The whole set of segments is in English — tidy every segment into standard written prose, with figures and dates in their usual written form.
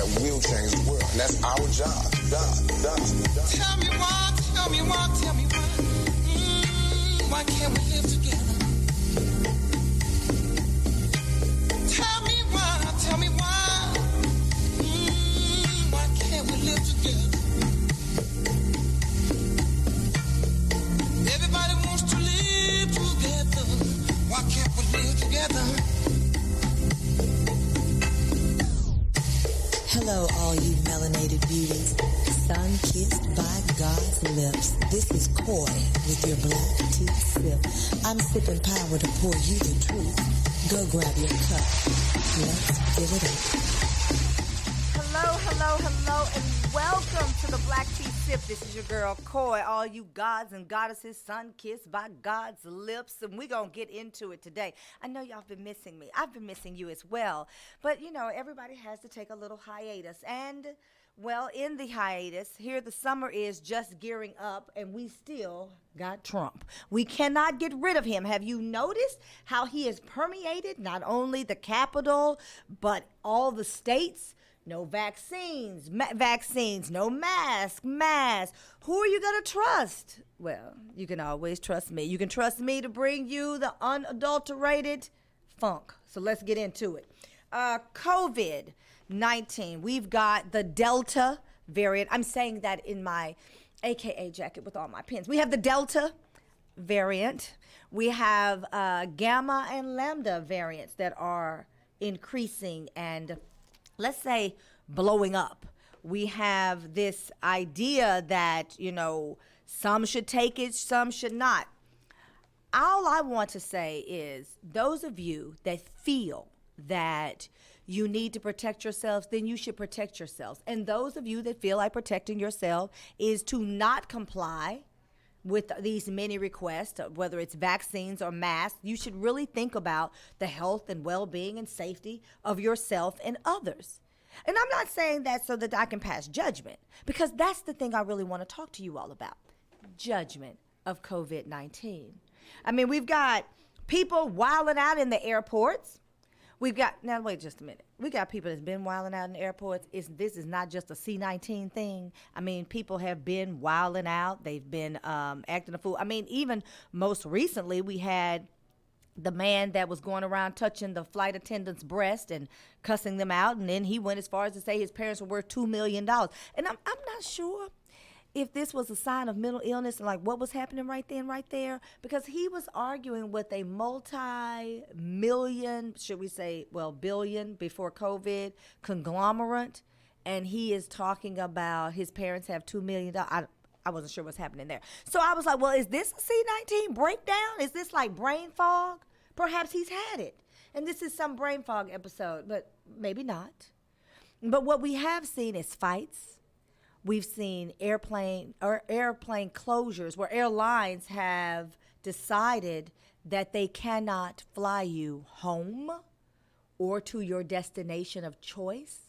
that will change the world. And that's our job. Tell me why. Why can't we live together? Tell me why. Why can't we live together? Everybody wants to live together. Why can't we live together? Hello, all you melanated beauties, sun-kissed by God's lips. This is Coy with your black tea sip. I'm sipping power to pour you the truth. Go grab your cup. Let's give it up. Hello, and welcome to the Black Tea Sip. This is your girl, Coy. All you gods and goddesses, sun-kissed by God's lips, and we're going to get into it today. I know y'all have been missing me. I've been missing you as well. But, you know, everybody has to take a little hiatus. And, well, in the hiatus, here the summer is just gearing up, and we still got Trump. We cannot get rid of him. Have you noticed how he has permeated not only the Capitol, but all the states? No vaccines, no masks. Who are you going to trust? Well, you can always trust me. You can trust me to bring you the unadulterated funk. So let's get into it. COVID-19. We've got the Delta variant. I'm saying that in my AKA jacket with all my pins. We have the Delta variant. We have Gamma and Lambda variants that are increasing and, let's say, blowing up. We have this idea that, you know, some should take it, some should not. All I want to say is those of you that feel that you need to protect yourselves, then you should protect yourselves. And those of you that feel like protecting yourself is to not comply with these many requests, whether it's vaccines or masks, you should really think about the health and well-being and safety of yourself and others. And I'm not saying that so that I can pass judgment, because that's the thing I really want to talk to you all about, judgment of COVID-19. I mean, we've got people wilding out in the airports. Now wait just a minute. We got people that's been wilding out in the airports. This is not just a C-19 thing. I mean, people have been wilding out. They've been acting a fool. I mean, even most recently, we had the man that was going around touching the flight attendant's breast and cussing them out, and then he went as far as to say his parents were worth $2 million. And I'm not sure if this was a sign of mental illness and like what was happening right then, right there, because he was arguing with a multi-million, should we say, well, billion before COVID conglomerate, and he is talking about his parents have $2 million. I wasn't sure what's happening there. So I was like, well, is this a C-19 breakdown? Is this like brain fog? Perhaps he's had it. And this is some brain fog episode, but maybe not. But what we have seen is fights. We've seen airplane closures where airlines have decided that they cannot fly you home or to your destination of choice.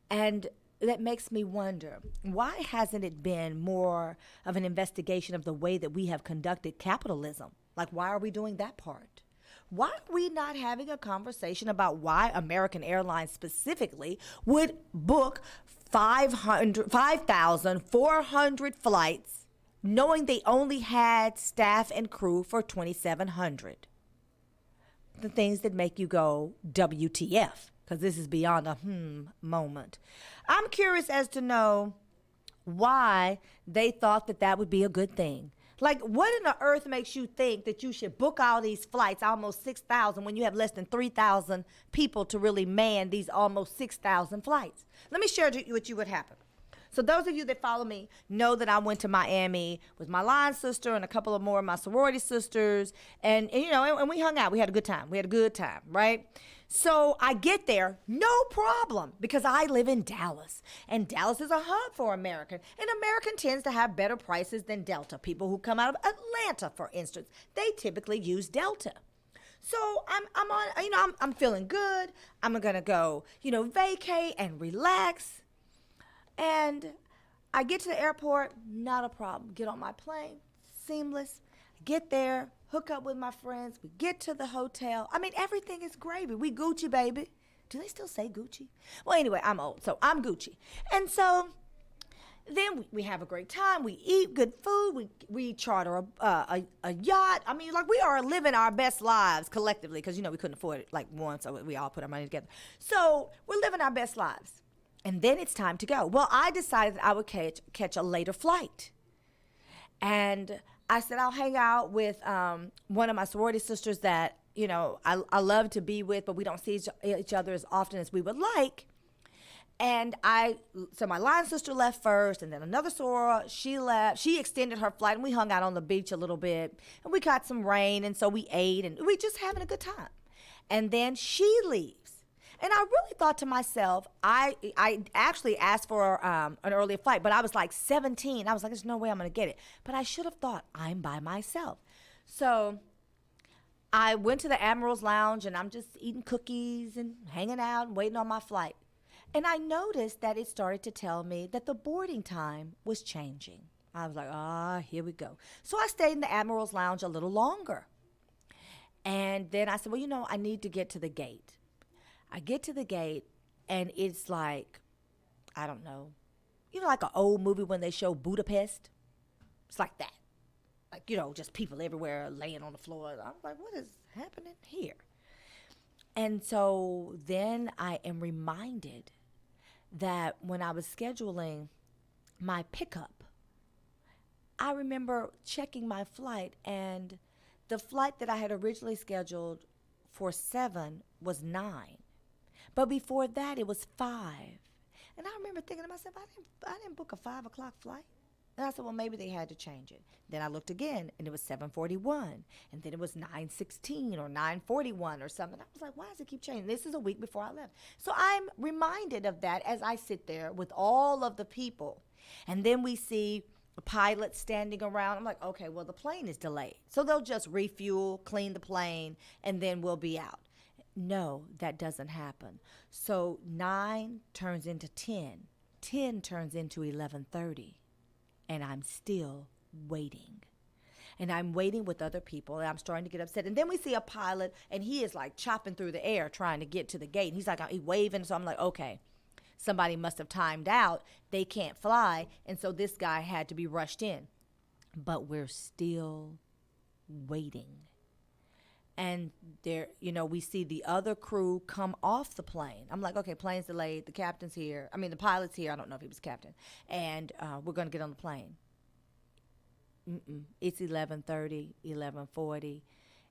And that makes me wonder, why hasn't it been more of an investigation of the way that we have conducted capitalism? Like, why are we doing that part? Why are we not having a conversation about why American Airlines specifically would book 5,400 flights knowing they only had staff and crew for 2,700? The things that make you go WTF, because this is beyond a moment. I'm curious as to know why they thought that that would be a good thing. Like, what in the earth makes you think that you should book all these flights, almost 6,000, when you have less than 3,000 people to really man these almost 6,000 flights? Let me share with you what happened. So those of you that follow me know that I went to Miami with my line sister and a couple of more of my sorority sisters, and you know, and we hung out. We had a good time. Right? So I get there, no problem, because I live in Dallas, and Dallas is a hub for American, and American tends to have better prices than Delta. People who come out of Atlanta, for instance, they typically use Delta. So I'm feeling good. I'm gonna go, vacate and relax. And I get to the airport, not a problem. Get on my plane, seamless. Get there, hook up with my friends. We get to the hotel. I mean, everything is gravy. We Gucci, baby. Do they still say Gucci? Well, anyway, I'm old, so I'm Gucci. And so then we have a great time. We eat good food. We charter a yacht. I mean, like, we are living our best lives collectively because, we couldn't afford it like one, so we all put our money together. So we're living our best lives. And then it's time to go. Well, I decided that I would catch a later flight. And I said I'll hang out with one of my sorority sisters that, I love to be with, but we don't see each other as often as we would like. And so my line sister left first, and then another soror, she left. She extended her flight, and we hung out on the beach a little bit. And we got some rain, and so we ate, and we just having a good time. And then she leaves. And I really thought to myself, I actually asked for an earlier flight, but I was like 17. I was like, there's no way I'm going to get it. But I should have thought, I'm by myself. So I went to the Admiral's Lounge, and I'm just eating cookies and hanging out and waiting on my flight. And I noticed that it started to tell me that the boarding time was changing. I was like, here we go. So I stayed in the Admiral's Lounge a little longer. And then I said, well, I need to get to the gate. I get to the gate, and it's like, I don't know, like an old movie when they show Budapest. It's like that. Like, just people everywhere laying on the floor. I'm like, what is happening here? And so then I am reminded that when I was scheduling my pickup, I remember checking my flight, and the flight that I had originally scheduled for 7 was 9. But before that, it was 5. And I remember thinking to myself, I didn't book a 5 o'clock flight. And I said, well, maybe they had to change it. Then I looked again, and it was 7:41. And then it was 9:16 or 9:41 or something. I was like, why does it keep changing? This is a week before I left. So I'm reminded of that as I sit there with all of the people. And then we see a pilot standing around. I'm like, okay, well, the plane is delayed. So they'll just refuel, clean the plane, and then we'll be out. No, that doesn't happen. So 9 turns into 10. 10 turns into 11:30. And I'm still waiting. And I'm waiting with other people, and I'm starting to get upset. And then we see a pilot, and he is like chopping through the air trying to get to the gate. And he's like, he's waving. So I'm like, okay, somebody must have timed out. They can't fly. And so this guy had to be rushed in. But we're still waiting. And there, we see the other crew come off the plane. I'm like, okay, plane's delayed. The captain's here. The pilot's here. I don't know if he was captain. And we're going to get on the plane. It's 11:30, 11:40.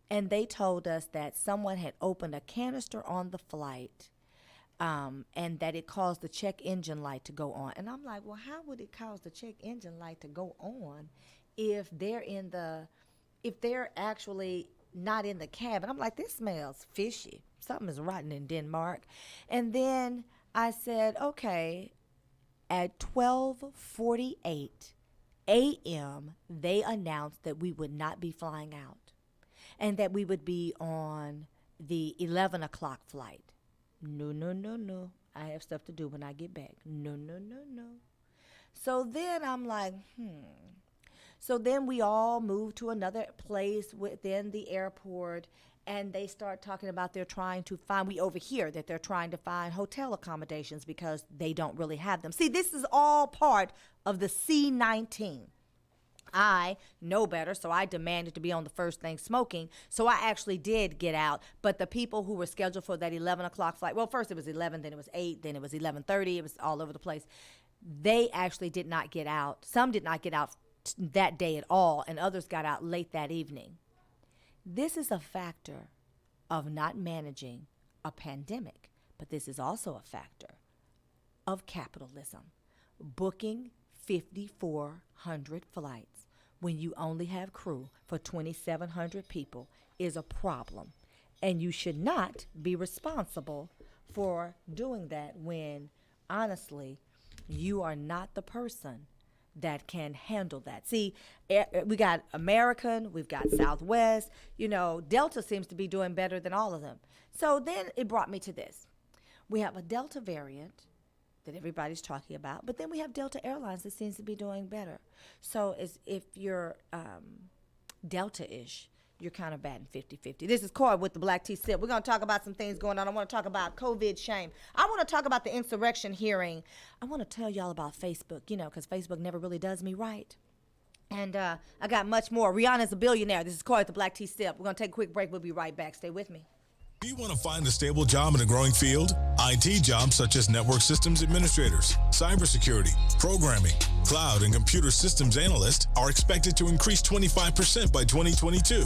And they told us that someone had opened a canister on the flight and that it caused the check engine light to go on. And I'm like, well, how would it cause the check engine light to go on if they're actually not in the cabin? I'm like, this smells fishy. Something is rotten in Denmark. And then I said, okay, at 12:48 a.m., they announced that we would not be flying out and that we would be on the 11 o'clock flight. No. I have stuff to do when I get back. No. So then I'm like, So then we all move to another place within the airport, and they start talking about we overhear that they're trying to find hotel accommodations because they don't really have them. See, this is all part of the C-19. I know better, so I demanded to be on the first thing smoking. So I actually did get out. But the people who were scheduled for that 11 o'clock flight, well, first it was 11, then it was 8, then it was 11:30. It was all over the place. They actually did not get out. Some did not get out that day at all, and others got out late that evening. This is a factor of not managing a pandemic, but this is also a factor of capitalism. Booking 5,400 flights when you only have crew for 2,700 people is a problem, and you should not be responsible for doing that when, honestly, you are not the person that can handle that. See, we got American, we've got Southwest, Delta seems to be doing better than all of them. So then it brought me to this. We have a Delta variant that everybody's talking about, but then we have Delta Airlines that seems to be doing better. So if you're Delta-ish, you're kind of batting 50-50. This is Corey with the Black Tea Sip. We're going to talk about some things going on. I want to talk about COVID shame. I want to talk about the insurrection hearing. I want to tell y'all about Facebook, because Facebook never really does me right. And I got much more. Rhianna's a billionaire. This is Corey with the Black Tea Sip. We're going to take a quick break. We'll be right back. Stay with me. Do you want to find a stable job in a growing field? IT jobs such as network systems administrators, cybersecurity, programming, cloud, and computer systems analysts are expected to increase 25% by 2022.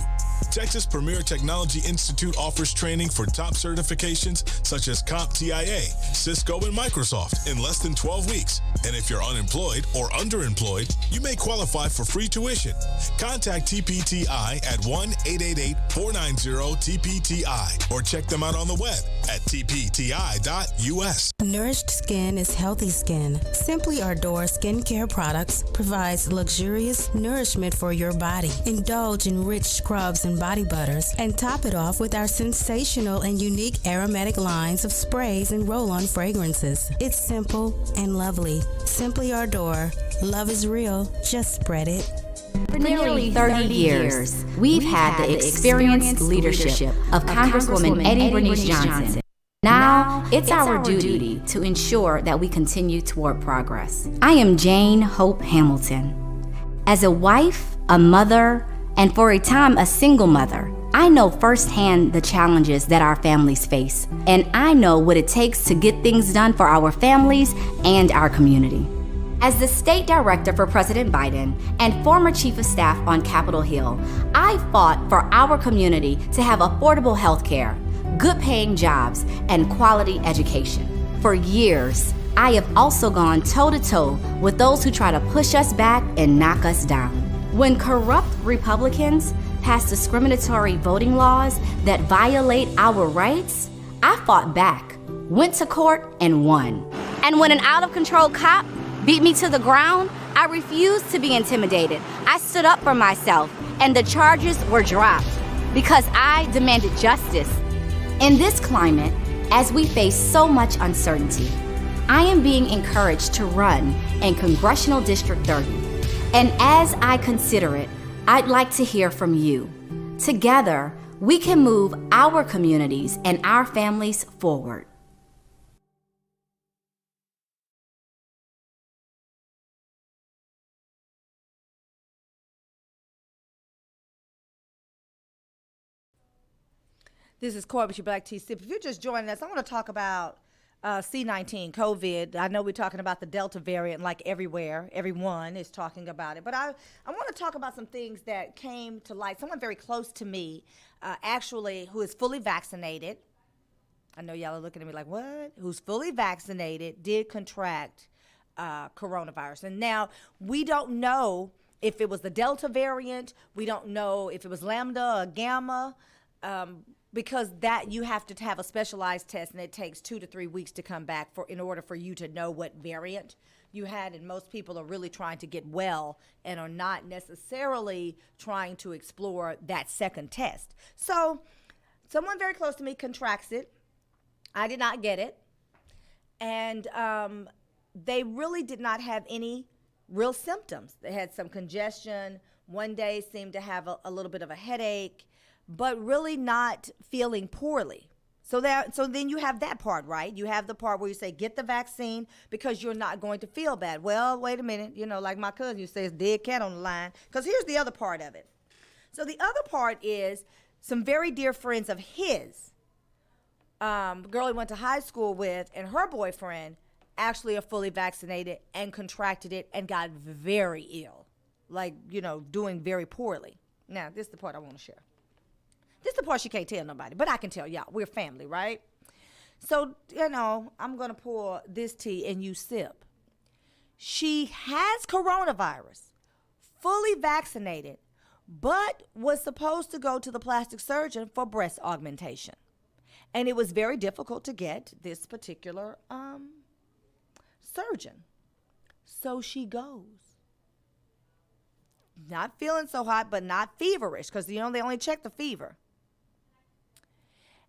Texas Premier Technology Institute offers training for top certifications such as CompTIA, Cisco, and Microsoft in less than 12 weeks. And if you're unemployed or underemployed, you may qualify for free tuition. Contact TPTI at 1-888-490-TPTI or check them out on the web at tpti.us. Nourished skin is healthy skin. Simply Ardor skincare products provides luxurious nourishment for your body. Indulge in rich scrubs and body butters and top it off with our sensational and unique aromatic lines of sprays and roll-on fragrances. It's simple and lovely. Simply Ardor. Love is real. Just spread it. For nearly 30 years, we've had the experienced leadership of Congresswoman Eddie Bernice Johnson. Now, it's our duty to ensure that we continue toward progress. I am Jane Hope Hamilton. As a wife, a mother, and for a time a single mother, I know firsthand the challenges that our families face, and I know what it takes to get things done for our families and our community. As the state director for President Biden and former chief of staff on Capitol Hill, I fought for our community to have affordable health care, good paying jobs, and quality education. For years, I have also gone toe-to-toe with those who try to push us back and knock us down. When corrupt Republicans pass discriminatory voting laws that violate our rights, I fought back, went to court, and won. And when an out-of-control cop beat me to the ground, I refused to be intimidated. I stood up for myself, and the charges were dropped because I demanded justice. In this climate, as we face so much uncertainty, I am being encouraged to run in Congressional District 30. And as I consider it, I'd like to hear from you. Together, we can move our communities and our families forward. This is Corey with your Black Tea Sip. If you're just joining us, I want to talk about C-19, COVID. I know we're talking about the Delta variant like everywhere. Everyone is talking about it. But I want to talk about some things that came to light. Someone very close to me, actually, who is fully vaccinated. I know y'all are looking at me like, what? Who's fully vaccinated, did contract coronavirus. And now we don't know if it was the Delta variant. We don't know if it was Lambda or Gamma. Because that you have to have a specialized test, and it takes 2 to 3 weeks to come back in order for you to know what variant you had. And most people are really trying to get well and are not necessarily trying to explore that second test. So someone very close to me contracts it. I did not get it. And they really did not have any real symptoms. They had some congestion. One day seemed to have a little bit of a headache, but really not feeling poorly. So then you have that part, right? You have the part where you say, get the vaccine because you're not going to feel bad. Well, wait a minute. Like my cousin, you say, it's dead cat on the line. Because here's the other part of it. So the other part is some very dear friends of his, girl he went to high school with, and her boyfriend actually are fully vaccinated and contracted it and got very ill, doing very poorly. Now, this is the part I want to share. This is the part she can't tell nobody, but I can tell y'all. We're family, right? So, I'm going to pour this tea and you sip. She has coronavirus, fully vaccinated, but was supposed to go to the plastic surgeon for breast augmentation. And it was very difficult to get this particular surgeon. So she goes. Not feeling so hot, but not feverish, because, they only check the fever.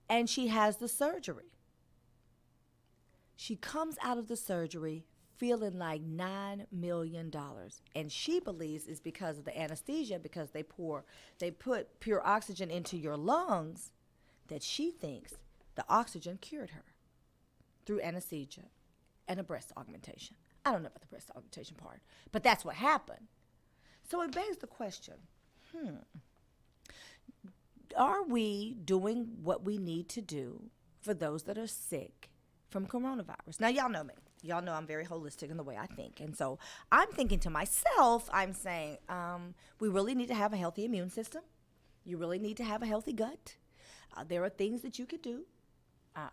And she has the surgery. She comes out of the surgery feeling like $9 million. And she believes it's because of the anesthesia, because they put pure oxygen into your lungs, that she thinks the oxygen cured her through anesthesia and a breast augmentation. I don't know about the breast augmentation part, but that's what happened. So it begs the question, are we doing what we need to do for those that are sick from coronavirus? Now, y'all know me. Y'all know I'm very holistic in the way I think. And so I'm thinking to myself, I'm saying, we really need to have a healthy immune system. You really need to have a healthy gut. There are things that you could do.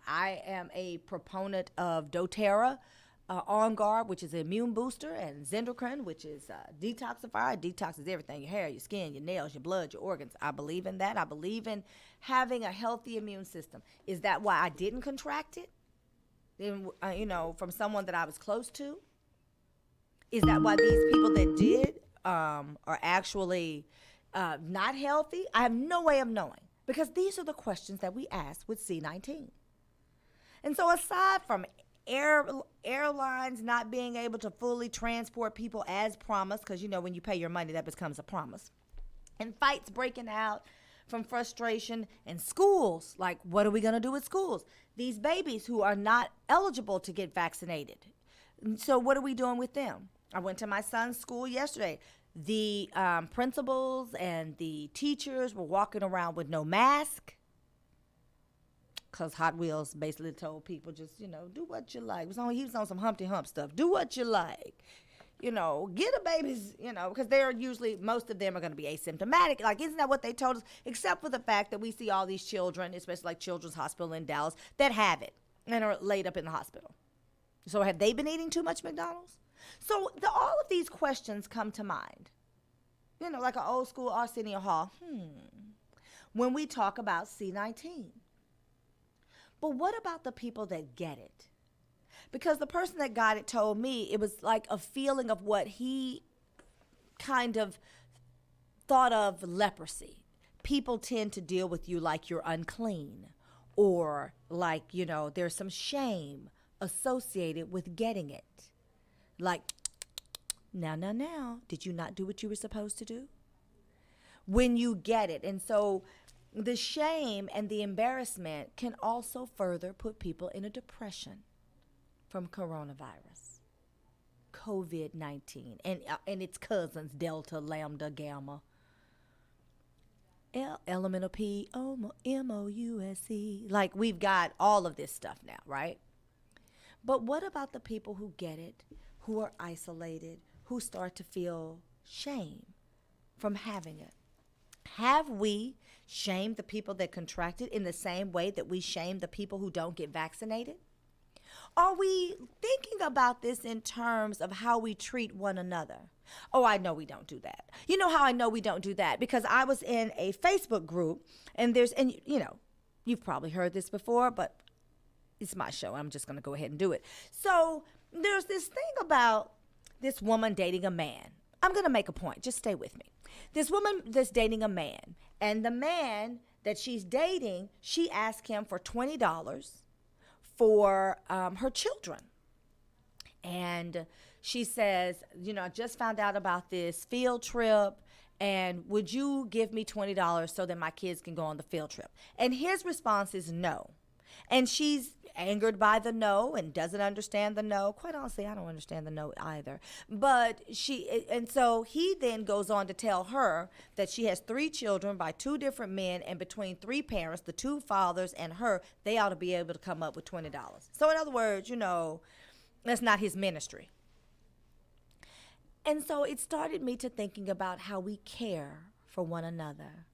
I am a proponent of doTERRA, On Guard, which is an immune booster, and Zendocrine, which is detoxifier. It detoxes everything, your hair, your skin, your nails, your blood, your organs. I believe in that. I believe in having a healthy immune system. Is that why I didn't contract it? From someone that I was close to? Is that why these people that did are actually not healthy? I have no way of knowing, because these are the questions that we ask with C-19. And so aside from airlines not being able to fully transport people as promised, because when you pay your money, that becomes a promise, and fights breaking out from frustration, and schools, like, what are we going to do with schools? These babies who are not eligible to get vaccinated. So what are we doing with them? I went to my son's school yesterday. The principals and the teachers were walking around with no mask, because Hot Wheels basically told people, just, do what you like. He was on some Humpty Hump stuff. Do what you like. Get a baby's, because they're usually, most of them are going to be asymptomatic. Like, isn't that what they told us? Except for the fact that we see all these children, especially like Children's Hospital in Dallas, that have it and are laid up in the hospital. So have they been eating too much McDonald's? So all of these questions come to mind. Like an old school Arsenio Hall. When we talk about C-19. But what about the people that get it? Because the person that got it told me it was like a feeling of what he kind of thought of leprosy. People tend to deal with you like you're unclean, or like, there's some shame associated with getting it. Like, now, did you not do what you were supposed to do? When you get it. And so the shame and the embarrassment can also further put people in a depression from coronavirus, COVID-19, and its cousins, Delta, Lambda, Gamma, elemental P, MOUSE. Like, we've got all of this stuff now, right? But what about the people who get it, who are isolated, who start to feel shame from having it? Have we shamed the people that contract it in the same way that we shame the people who don't get vaccinated? Are we thinking about this in terms of how we treat one another? Oh, I know we don't do that. You know how I know we don't do that? Because I was in a Facebook group, and you've probably heard this before, but it's my show. I'm just going to go ahead and do it. So there's this thing about this woman dating a man. I'm going to make a point. Just stay with me. This woman that's dating a man, and the man that she's dating, she asked him for $20 for her children. And she says, I just found out about this field trip, and would you give me $20 so that my kids can go on the field trip? And his response is no. And she's angered by the no and doesn't understand the no. Quite honestly, I don't understand the no either. And so he then goes on to tell her that she has 3 children by 2 different men, and between 3 parents, the 2 fathers and her, they ought to be able to come up with $20. So in other words, that's not his ministry. And so it started me to thinking about how we care for one another.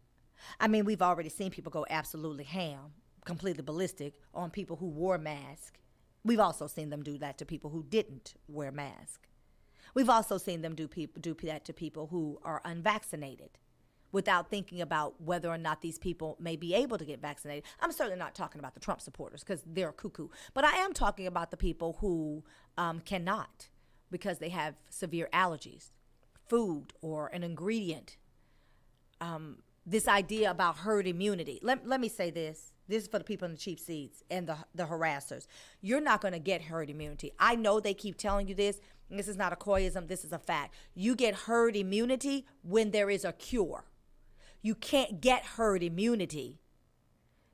I mean, we've already seen people go absolutely ham, completely ballistic on people who wore masks. We've also seen them do that to people who didn't wear masks. We've also seen them do that to people who are unvaccinated without thinking about whether or not these people may be able to get vaccinated. I'm certainly not talking about the Trump supporters, because they're cuckoo. But I am talking about the people who cannot, because they have severe allergies, food or an ingredient this idea about herd immunity. Let me say this. This is for the people in the cheap seats and the harassers. You're not going to get herd immunity. I know they keep telling you this. This is not a coyism. This is a fact. You get herd immunity when there is a cure. You can't get herd immunity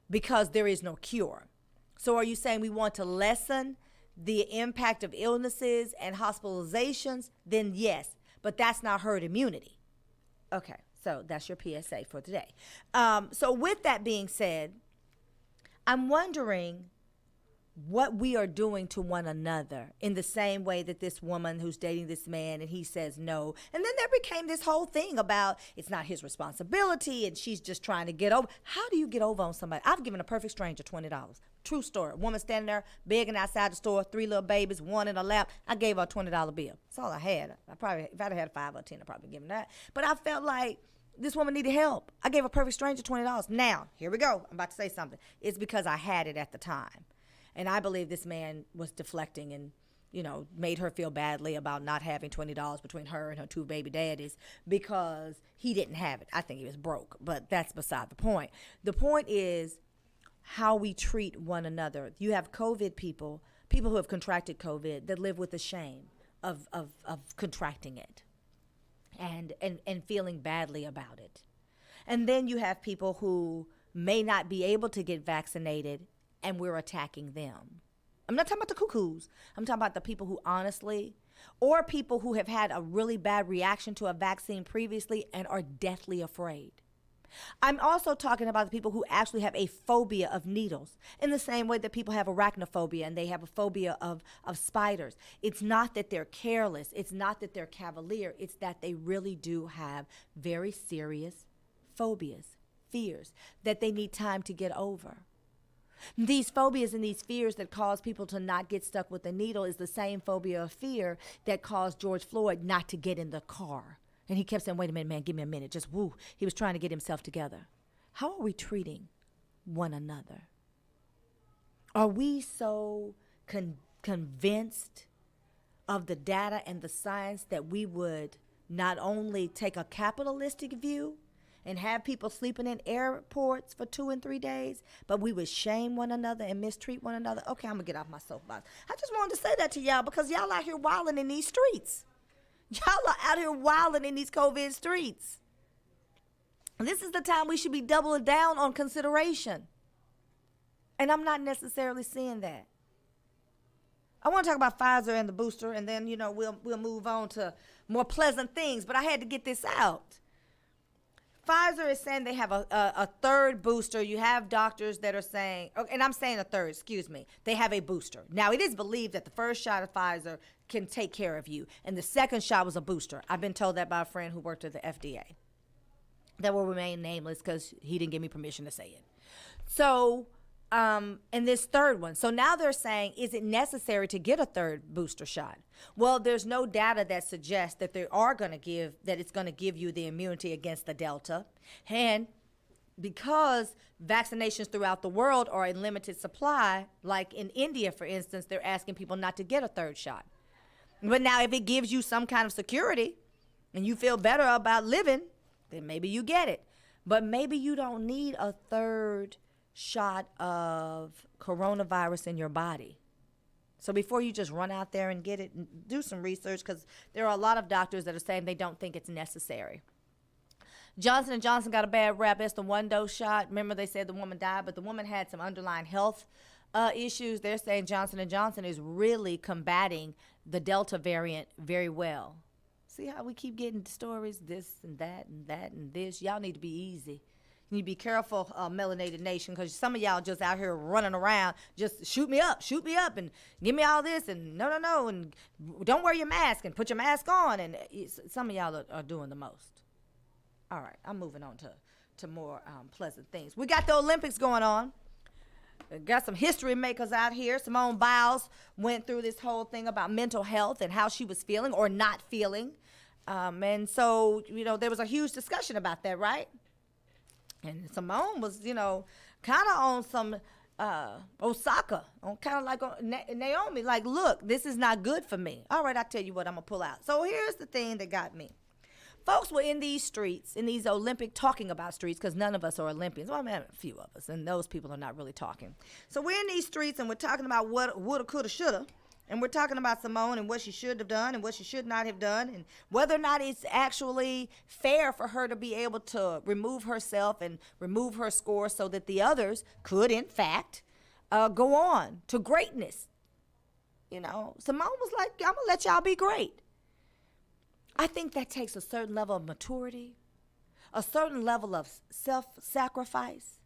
because there is no cure. So are you saying we want to lessen the impact of illnesses and hospitalizations? Then yes, but that's not herd immunity. Okay, so that's your PSA for today. So with that being said, I'm wondering what we are doing to one another in the same way that this woman who's dating this man and he says no. And then there became this whole thing about it's not his responsibility and she's just trying to get over. How do you get over on somebody? I've given a perfect stranger $20. True story. A woman standing there begging outside the store, 3 little babies, one in her lap. I gave her a $20 bill. That's all I had. If I'd have had a 5 or 10, I'd probably given that. But I felt like this woman needed help. I gave a perfect stranger $20. Now, here we go. I'm about to say something. It's because I had it at the time. And I believe this man was deflecting and, made her feel badly about not having $20 between her and her 2 baby daddies because he didn't have it. I think he was broke, but that's beside the point. The point is how we treat one another. You have COVID people who have contracted COVID that live with the shame of contracting it and feeling badly about it. And then you have people who may not be able to get vaccinated and we're attacking them. I'm not talking about the cuckoos. I'm talking about the people who honestly, or people who have had a really bad reaction to a vaccine previously and are deathly afraid. I'm also talking about the people who actually have a phobia of needles in the same way that people have arachnophobia and they have a phobia of spiders. It's not that they're careless. It's not that they're cavalier. It's that they really do have very serious phobias, fears that they need time to get over. These phobias and these fears that cause people to not get stuck with the needle is the same phobia of fear that caused George Floyd not to get in the car. And he kept saying, wait a minute, man, give me a minute. Just woo. He was trying to get himself together. How are we treating one another? Are we so convinced of the data and the science that we would not only take a capitalistic view and have people sleeping in airports for 2 and 3 days, but we would shame one another and mistreat one another? Okay, I'm going to get off my soapbox. I just wanted to say that to y'all because y'all out here wilding in these streets. Y'all are out here wilding in these COVID streets. This is the time we should be doubling down on consideration. And I'm not necessarily seeing that. I want to talk about Pfizer and the booster, and then, we'll move on to more pleasant things, but I had to get this out. Pfizer is saying they have a third booster. You have doctors that are saying, and I'm saying a third, excuse me. They have a booster. Now, it is believed that the first shot of Pfizer can take care of you, and the second shot was a booster. I've been told that by a friend who worked at the FDA. That will remain nameless because he didn't give me permission to say it. So, and this third one. So now they're saying, is it necessary to get a third booster shot? Well, there's no data that suggests that it's going to give you the immunity against the Delta. And because vaccinations throughout the world are in limited supply, like in India, for instance, they're asking people not to get a third shot. But now if it gives you some kind of security and you feel better about living, then maybe you get it. But maybe you don't need a third shot of coronavirus in your body. So before you just run out there and get it, do some research, because there are a lot of doctors that are saying they don't think it's necessary. Johnson & Johnson got a bad rap. It's the 1-dose shot. Remember they said the woman died, but the woman had some underlying health issues. They're saying Johnson & Johnson is really combating the Delta variant very well. See how we keep getting stories, this and that and that and this. Y'all need to be easy. You need to be careful, Melanated Nation, because some of y'all just out here running around, just shoot me up, and give me all this, and no, and don't wear your mask, and put your mask on, and some of y'all are doing the most. All right, I'm moving on to more pleasant things. We got the Olympics going on. Got some history makers out here. Simone Biles went through this whole thing about mental health and how she was feeling or not feeling. And so, there was a huge discussion about that, right? And Simone was, kind of on some Osaka, on kind of like on Naomi, like, look, this is not good for me. All right, I tell you what, I'm going to pull out. So here's the thing that got me. Folks were in these streets, in these Olympic talking about streets, because none of us are Olympians. Well, I mean, a few of us, and those people are not really talking. So we're in these streets, and we're talking about what woulda, coulda, shoulda. And we're talking about Simone and what she should have done and what she should not have done, and whether or not it's actually fair for her to be able to remove herself and remove her score so that the others could, in fact, go on to greatness. You know, Simone was like, I'm going to let y'all be great. I think that takes a certain level of maturity, a certain level of self-sacrifice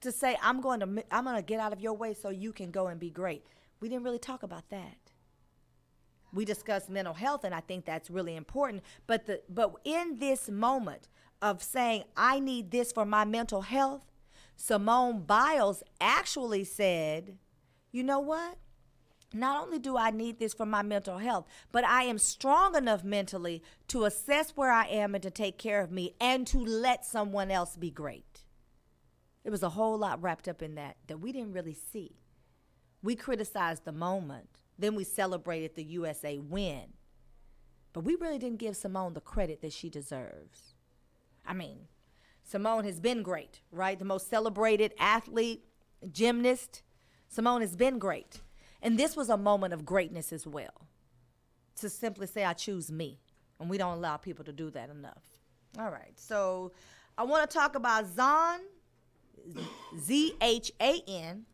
to say, I'm going to get out of your way so you can go and be great. We didn't really talk about that. We discussed mental health, and I think that's really important. But in this moment of saying, I need this for my mental health, Simone Biles actually said, you know what? Not only do I need this for my mental health, but I am strong enough mentally to assess where I am and to take care of me and to let someone else be great. There was a whole lot wrapped up in that we didn't really see. We criticized the moment. Then we celebrated the USA win. But we really didn't give Simone the credit that she deserves. I mean, Simone has been great, right? The most celebrated athlete, gymnast. Simone has been great. And this was a moment of greatness as well. To simply say, I choose me. And we don't allow people to do that enough. All right. So I want to talk about Zhan, Z-H-A-N.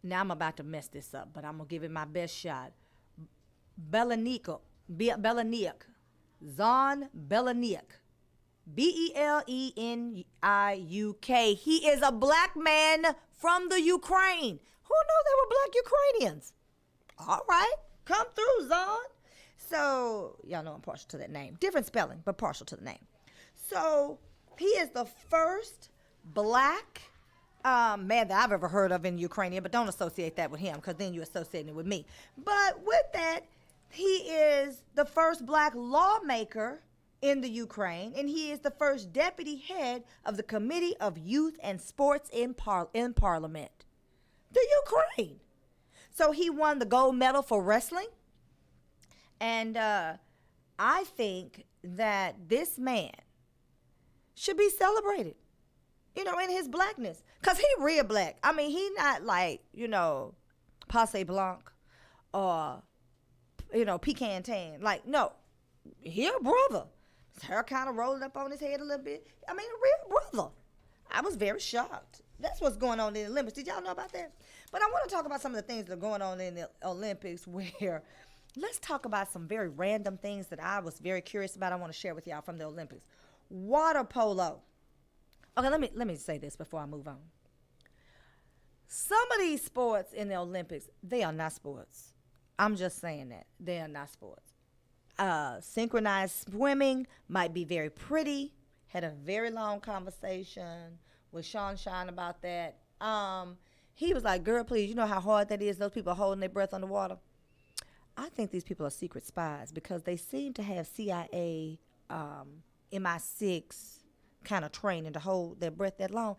Now I'm about to mess this up, but I'm going to give it my best shot. Bellaniuk. Zhan Bellaniuk. B-E-L-E-N-I-U-K. He is a black man from the Ukraine. Who knew there were black Ukrainians? All right. Come through, Zhan. So, y'all know I'm partial to that name. Different spelling, but partial to the name. So, he is the first black man that I've ever heard of in Ukrainian, but don't associate that with him because then you're associating it with me. But with that, he is the first black lawmaker in the Ukraine, and he is the first deputy head of the Committee of Youth and Sports in Parliament. The Ukraine. So he won the gold medal for wrestling. And I think that this man should be celebrated, you know, in his blackness. Because he real black. I mean, he not like, you know, Passe Blanc or, you know, pecan tan. Like, no, he a brother. His hair kind of rolled up on his head a little bit. I mean, a real brother. I was very shocked. That's what's going on in the Olympics. Did y'all know about that? But I want to talk about some of the things that are going on in the Olympics where let's talk about some very random things that I was very curious about. I want to share with y'all from the Olympics. Water polo. Okay, let me say this before I move on. Some of these sports in the Olympics, they are not sports. I'm just saying that. They are not sports. Synchronized swimming might be very pretty. Had a very long conversation with Sean Shine about that. He was like, girl, please, you know how hard that is? Those people holding their breath underwater. I think these people are secret spies because they seem to have CIA, MI6 kind of training to hold their breath that long.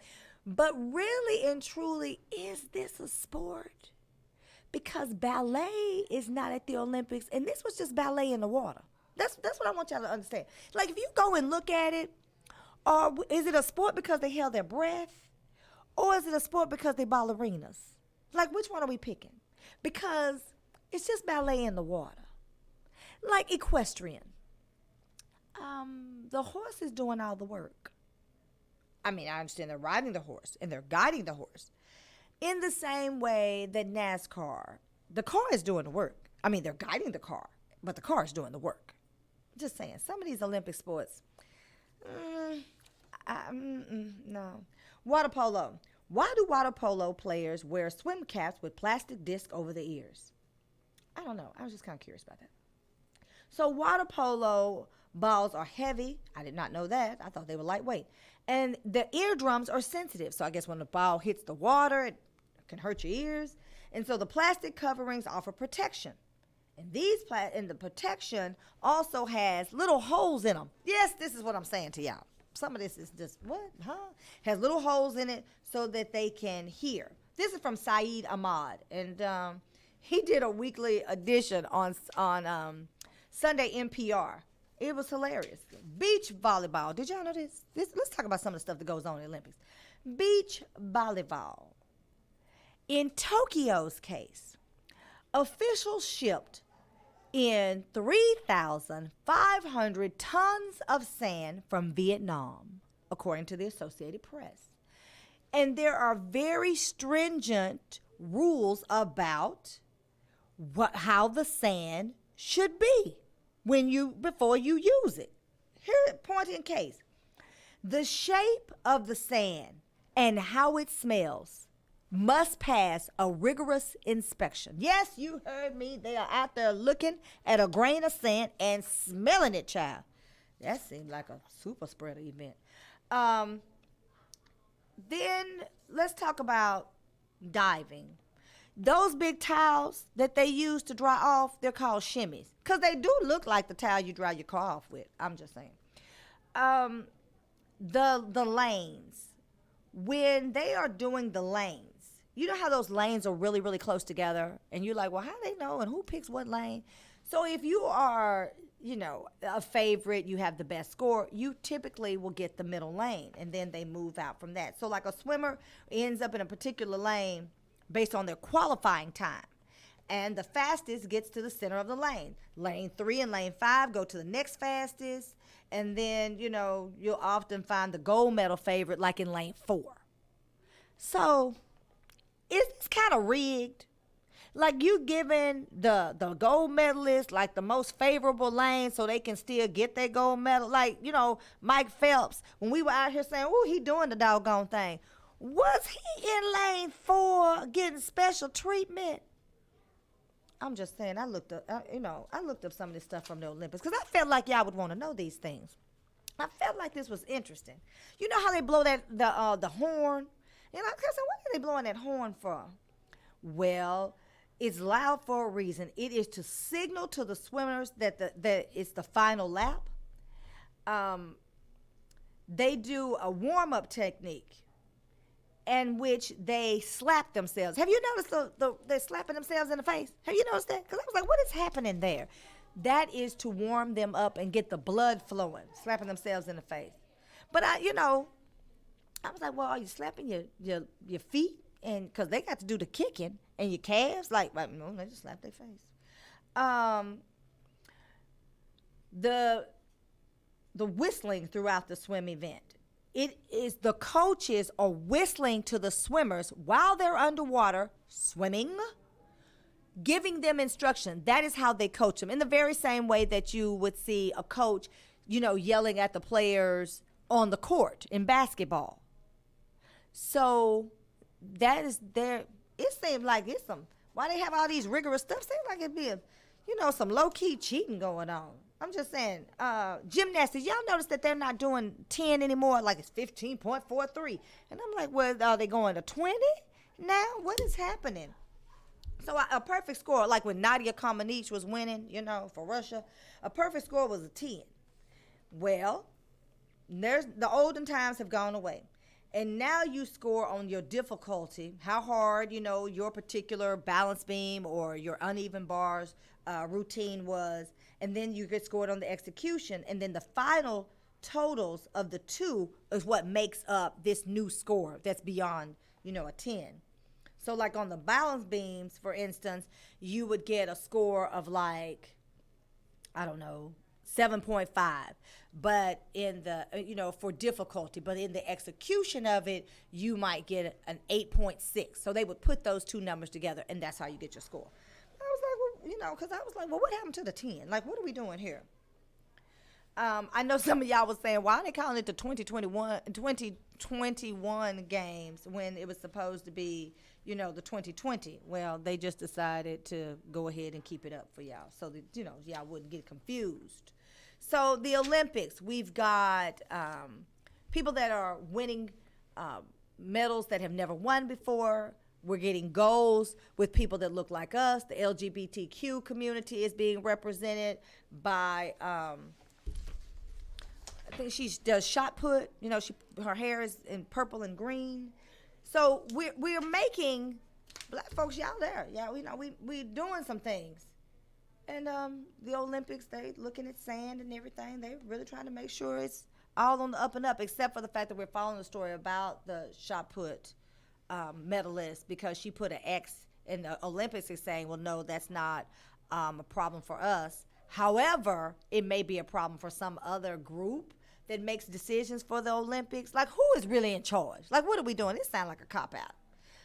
But really and truly, is this a sport? Because ballet is not at the Olympics, and this was just ballet in the water. That's what I want y'all to understand. Like, if you go and look at it, or is it a sport because they held their breath? Or is it a sport because they ballerinas? Like, which one are we picking? Because it's just ballet in the water. Like equestrian. The horse is doing all the work. I mean, I understand they're riding the horse and they're guiding the horse. In the same way that NASCAR, the car is doing the work. I mean, they're guiding the car, but the car is doing the work. Just saying, some of these Olympic sports, no. Water polo. Why do water polo players wear swim caps with plastic disc over their ears? I don't know. I was just kind of curious about that. So water polo balls are heavy. I did not know that. I thought they were lightweight. And the eardrums are sensitive. So I guess when the ball hits the water, it can hurt your ears. And so the plastic coverings offer protection. And the protection also has little holes in them. Yes, this is what I'm saying to y'all. Some of this is just, what, huh? Has little holes in it so that they can hear. This is from Saeed Ahmad. And he did a weekly edition on Sunday NPR. It was hilarious. Beach volleyball. Did y'all know this? Let's talk about some of the stuff that goes on in the Olympics. Beach volleyball. In Tokyo's case, officials shipped in 3,500 tons of sand from Vietnam, according to the Associated Press. And there are very stringent rules about how the sand should be before you use it. Here, point in case. The shape of the sand and how it smells must pass a rigorous inspection. Yes, you heard me. They are out there looking at a grain of sand and smelling it, child. That seemed like a super spreader event. Then let's talk about diving. Those big towels that they use to dry off, they're called shimmies. Because they do look like the towel you dry your car off with. I'm just saying. The lanes. When they are doing the lanes, you know how those lanes are really, really close together? And you're like, well, how do they know and who picks what lane? So if you are, a favorite, you have the best score, you typically will get the middle lane. And then they move out from that. So like a swimmer ends up in a particular lane based on their qualifying time. And the fastest gets to the center of the lane. Lane 3 and lane 5 go to the next fastest. And then, you'll often find the gold medal favorite like in lane 4. So, is this kind of rigged? Like you giving the gold medalist like the most favorable lane so they can still get their gold medal? Like, Mike Phelps, when we were out here saying, oh, he doing the doggone thing. Was he in lane 4 getting special treatment? I'm just saying, I looked up some of this stuff from the Olympics because I felt like y'all would want to know these things. I felt like this was interesting. You know how they blow the horn? What are they blowing that horn for? Well, it's loud for a reason. It is to signal to the swimmers that it's the final lap. They do a warm-up technique in which they slap themselves. Have you noticed they're slapping themselves in the face? Have you noticed that? Because I was like, what is happening there? That is to warm them up and get the blood flowing, slapping themselves in the face. But I was like, well, are you slapping your feet? And because they got to do the kicking and your calves, no, they just slap their face. The whistling throughout the swim event. It is the coaches are whistling to the swimmers while they're underwater swimming, giving them instruction. That is how they coach them. In the very same way that you would see a coach, yelling at the players on the court in basketball. So that is there. It seems like it's why they have all these rigorous stuff. Seems like it'd be some low-key cheating going on. I'm just saying, gymnastics, y'all notice that they're not doing 10 anymore, like it's 15.43. And I'm like, well, are they going to 20 now? What is happening? So a perfect score, like when Nadia Comaneci was winning, for Russia, a perfect score was a 10. Well, the olden times have gone away. And now you score on your difficulty, how hard, your particular balance beam or your uneven bars routine was. And then you get scored on the execution. And then the final totals of the two is what makes up this new score that's beyond, a 10. So like on the balance beams, for instance, you would get a score of 7.5. But in the, for difficulty, but in the execution of it, you might get an 8.6. So they would put those two numbers together, and that's how you get your score. I was like, well, what happened to the 10? Like, what are we doing here? I know some of y'all was saying, why are they calling it the 2021 games when it was supposed to be, the 2020? Well, they just decided to go ahead and keep it up for y'all so that, y'all wouldn't get confused. So the Olympics, we've got people that are winning medals that have never won before. We're getting goals with people that look like us. The LGBTQ community is being represented by, I think she does shot put. Her hair is in purple and green. So we're making black folks, y'all there. Yeah, we're doing some things. And the Olympics, they looking at sand and everything. They really trying to make sure it's all on the up and up, except for the fact that we're following the story about the shot put medalist, because she put an X in the Olympics, is saying, well, no, that's not a problem for us. However, it may be a problem for some other group that makes decisions for the Olympics. Like, who is really in charge? Like, what are we doing? This sounds like a cop-out.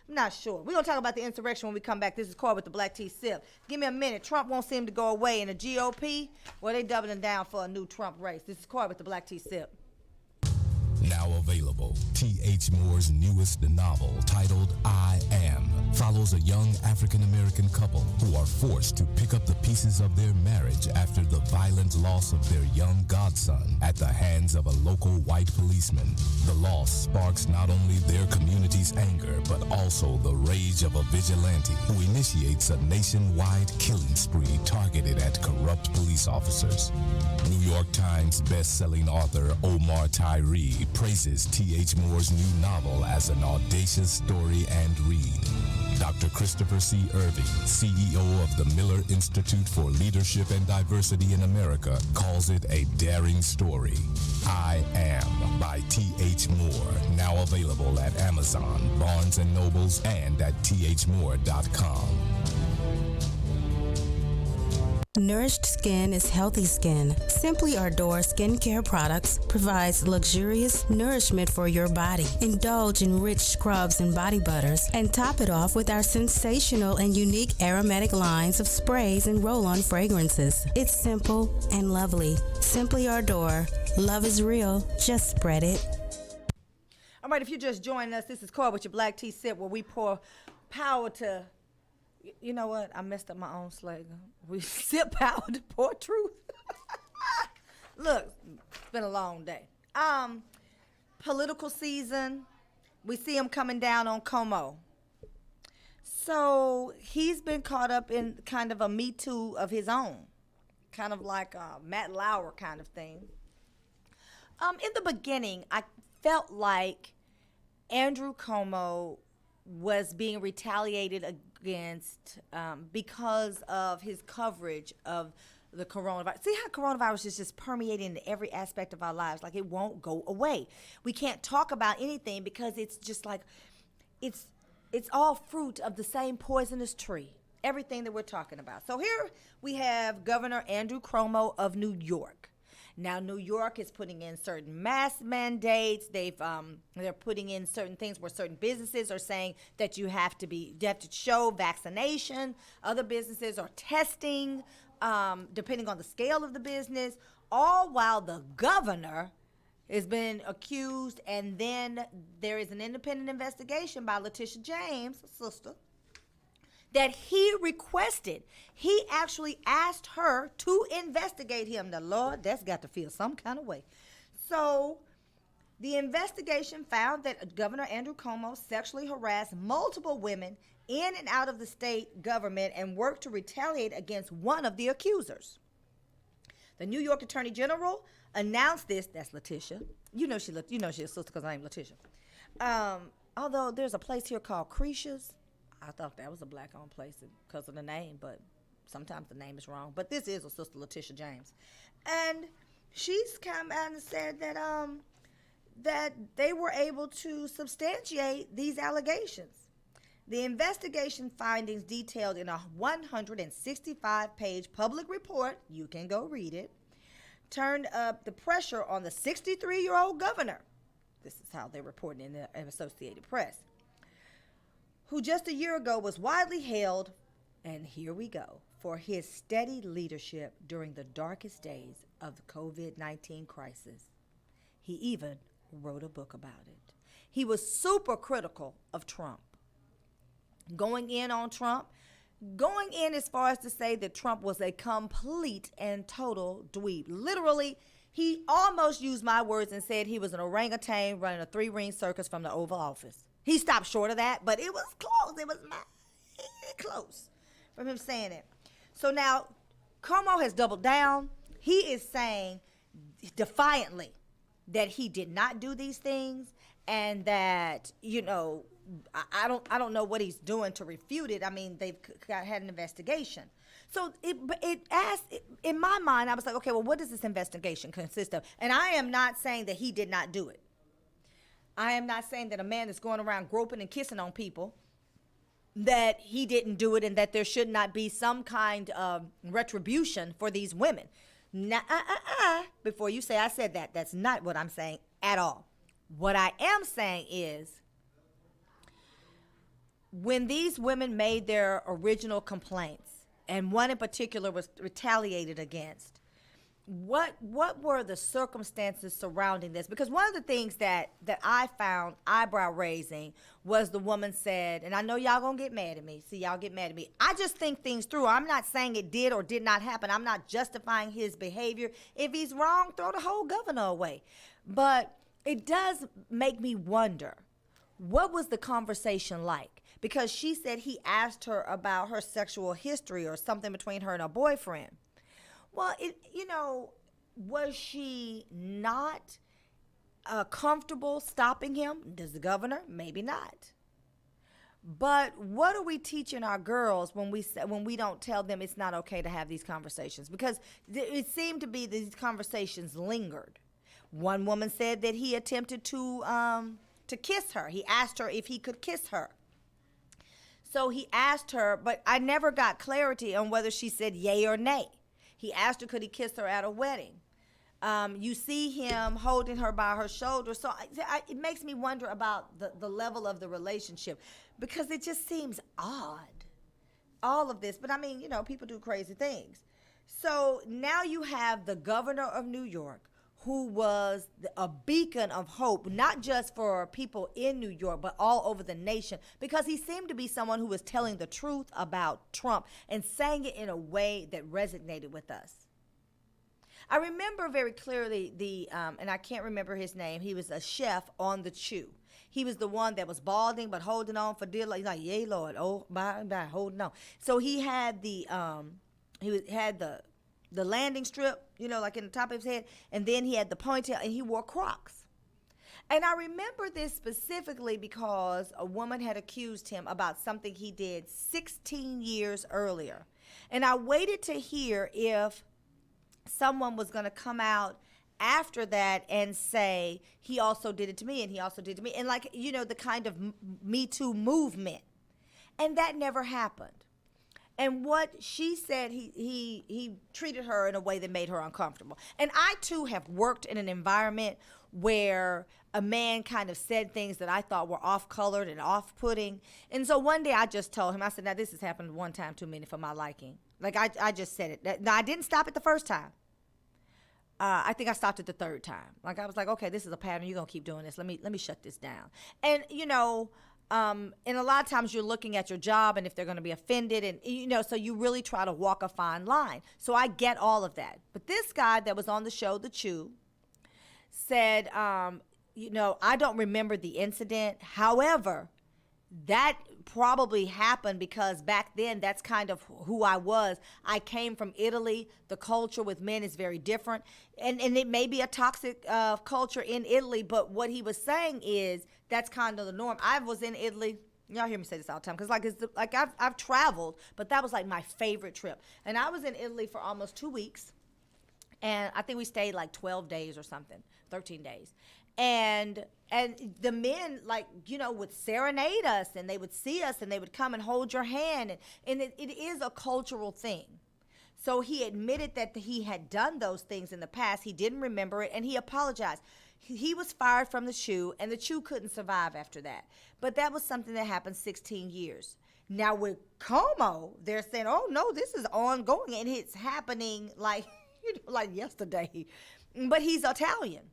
I'm not sure. We're going to talk about the insurrection when we come back. This is Corey with the Black Tea Sip. Give me a minute. Trump won't seem to go away. And the GOP, well, they doubling down for a new Trump race. This is Corey with the Black Tea Sip. Now available, T.H. Moore's newest novel, titled I Am, follows a young African-American couple who are forced to pick up the pieces of their marriage after the violent loss of their young godson at the hands of a local white policeman. The loss sparks not only their community's anger, but also the rage of a vigilante who initiates a nationwide killing spree targeted at corrupt police officers. New York Times best-selling author Omar Tyree praises T.H. Moore's new novel as an audacious story and read. Dr. Christopher C. Irving, CEO of the Miller Institute for Leadership and Diversity in America, calls it a daring story. I Am by T.H. Moore, now available at Amazon, Barnes & Nobles, and at thmoore.com. Nourished skin is healthy skin. Simply Ardor skincare products provides luxurious nourishment for your body. Indulge in rich scrubs and body butters, and top it off with our sensational and unique aromatic lines of sprays and roll-on fragrances. It's simple and lovely. Simply Ardor. Love is real. Just spread it. All right, if you just joined us, this is Corey with your Black Tea Sip, where we pour power to... You know what? I messed up my own slogan. We sip power to pour truth. Look, it's been a long day. Political season. We see him coming down on Como. So he's been caught up in kind of a Me Too of his own, kind of like a Matt Lauer kind of thing. In the beginning, I felt like Andrew Cuomo was being retaliated against because of his coverage of the coronavirus. See how coronavirus is just permeating into every aspect of our lives. Like, it won't go away. We can't talk about anything because it's just like, it's all fruit of the same poisonous tree, everything that we're talking about. So here we have Governor Andrew Cuomo of New York. Now, New York is putting in certain mask mandates. They're putting in certain things where certain businesses are saying that you have to show vaccination. Other businesses are testing, depending on the scale of the business, all while the governor has been accused. And then there is an independent investigation by Letitia James, a sister, that he requested. He actually asked her to investigate him. Now, Lord, that's got to feel some kind of way. So the investigation found that Governor Andrew Cuomo sexually harassed multiple women in and out of the state government and worked to retaliate against one of the accusers. The New York Attorney General announced this. That's Letitia. You know she's a sister because her name's Letitia. Although there's a place here called Creecia's. I thought that was a black-owned place because of the name, but sometimes the name is wrong. But this is a sister, Letitia James. And she's come out and said that that they were able to substantiate these allegations. The investigation findings, detailed in a 165-page public report, you can go read it, turned up the pressure on the 63-year-old governor. This is how they're reporting in the Associated Press, who just a year ago was widely hailed, and here we go, for his steady leadership during the darkest days of the COVID-19 crisis. He even wrote a book about it. He was super critical of Trump, going in on Trump, going in as far as to say that Trump was a complete and total dweeb. Literally, he almost used my words and said he was an orangutan running a 3-ring circus from the Oval Office. He stopped short of that, but it was close. It was close from him saying it. So now, Cuomo has doubled down. He is saying defiantly that he did not do these things, and that, you know, I don't know what he's doing to refute it. I mean, they've had an investigation. So it in my mind, I was like, okay, well, what does this investigation consist of? And I am not saying that he did not do it. I am not saying that a man that's going around groping and kissing on people, that he didn't do it and that there should not be some kind of retribution for these women. Before you say I said that, that's not what I'm saying at all. What I am saying is, when these women made their original complaints, and one in particular was retaliated against, what were the circumstances surrounding this? Because one of the things that I found eyebrow raising was the woman said, and I know y'all gonna get mad at me. See, y'all get mad at me. I just think things through. I'm not saying it did or did not happen. I'm not justifying his behavior. If he's wrong, throw the whole governor away. But it does make me wonder, what was the conversation like? Because she said he asked her about her sexual history or something between her and her boyfriend. Well, was she not comfortable stopping him? Does the governor? Maybe not. But what are we teaching our girls when we don't tell them it's not okay to have these conversations? Because it seemed to be that these conversations lingered. One woman said that he attempted to kiss her. He asked her if he could kiss her. So he asked her, but I never got clarity on whether she said yay or nay. He asked her, could he kiss her at a wedding? You see him holding her by her shoulder. So it makes me wonder about the level of the relationship, because it just seems odd, all of this. But I mean, people do crazy things. So now you have the governor of New York, who was a beacon of hope, not just for people in New York, but all over the nation, because he seemed to be someone who was telling the truth about Trump and saying it in a way that resonated with us. I remember very clearly and I can't remember his name, he was a chef on The Chew. He was the one that was balding but holding on for dear life. He's like, yay, Lord, oh, bye, holding on. So he had the landing strip, like in the top of his head, and then he had the ponytail, and he wore Crocs. And I remember this specifically because a woman had accused him about something he did 16 years earlier. And I waited to hear if someone was going to come out after that and say, he also did it to me, and he also did it to me. And the kind of Me Too movement. And that never happened. And what she said, he treated her in a way that made her uncomfortable. And I, too, have worked in an environment where a man kind of said things that I thought were off-colored and off-putting. And so one day I just told him, I said, now, this has happened one time too many for my liking. I just said it. Now, I didn't stop it the first time. I think I stopped it the third time. I was like, okay, this is a pattern. You're going to keep doing this. Let me shut this down. And, and a lot of times you're looking at your job and if they're going to be offended, and so you really try to walk a fine line. So I get all of that. But this guy that was on the show, The Chew, said, I don't remember the incident. However, that probably happened because back then that's kind of who I was. I came from Italy. The culture with men is very different. And it may be a toxic culture in Italy, but what he was saying is that's kind of the norm. I was in Italy. Y'all hear me say this all the time because I've traveled, but that was like my favorite trip. And I was in Italy for almost 2 weeks. And I think we stayed like 12 days or something, 13 days. And the men, would serenade us, and they would see us, and they would come and hold your hand. And it is a cultural thing. So he admitted that he had done those things in the past. He didn't remember it, and he apologized. He was fired from The Chew, and The Chew couldn't survive after that. But that was something that happened 16 years. Now with Como, they're saying, oh, no, this is ongoing, and it's happening like yesterday. But he's Italian.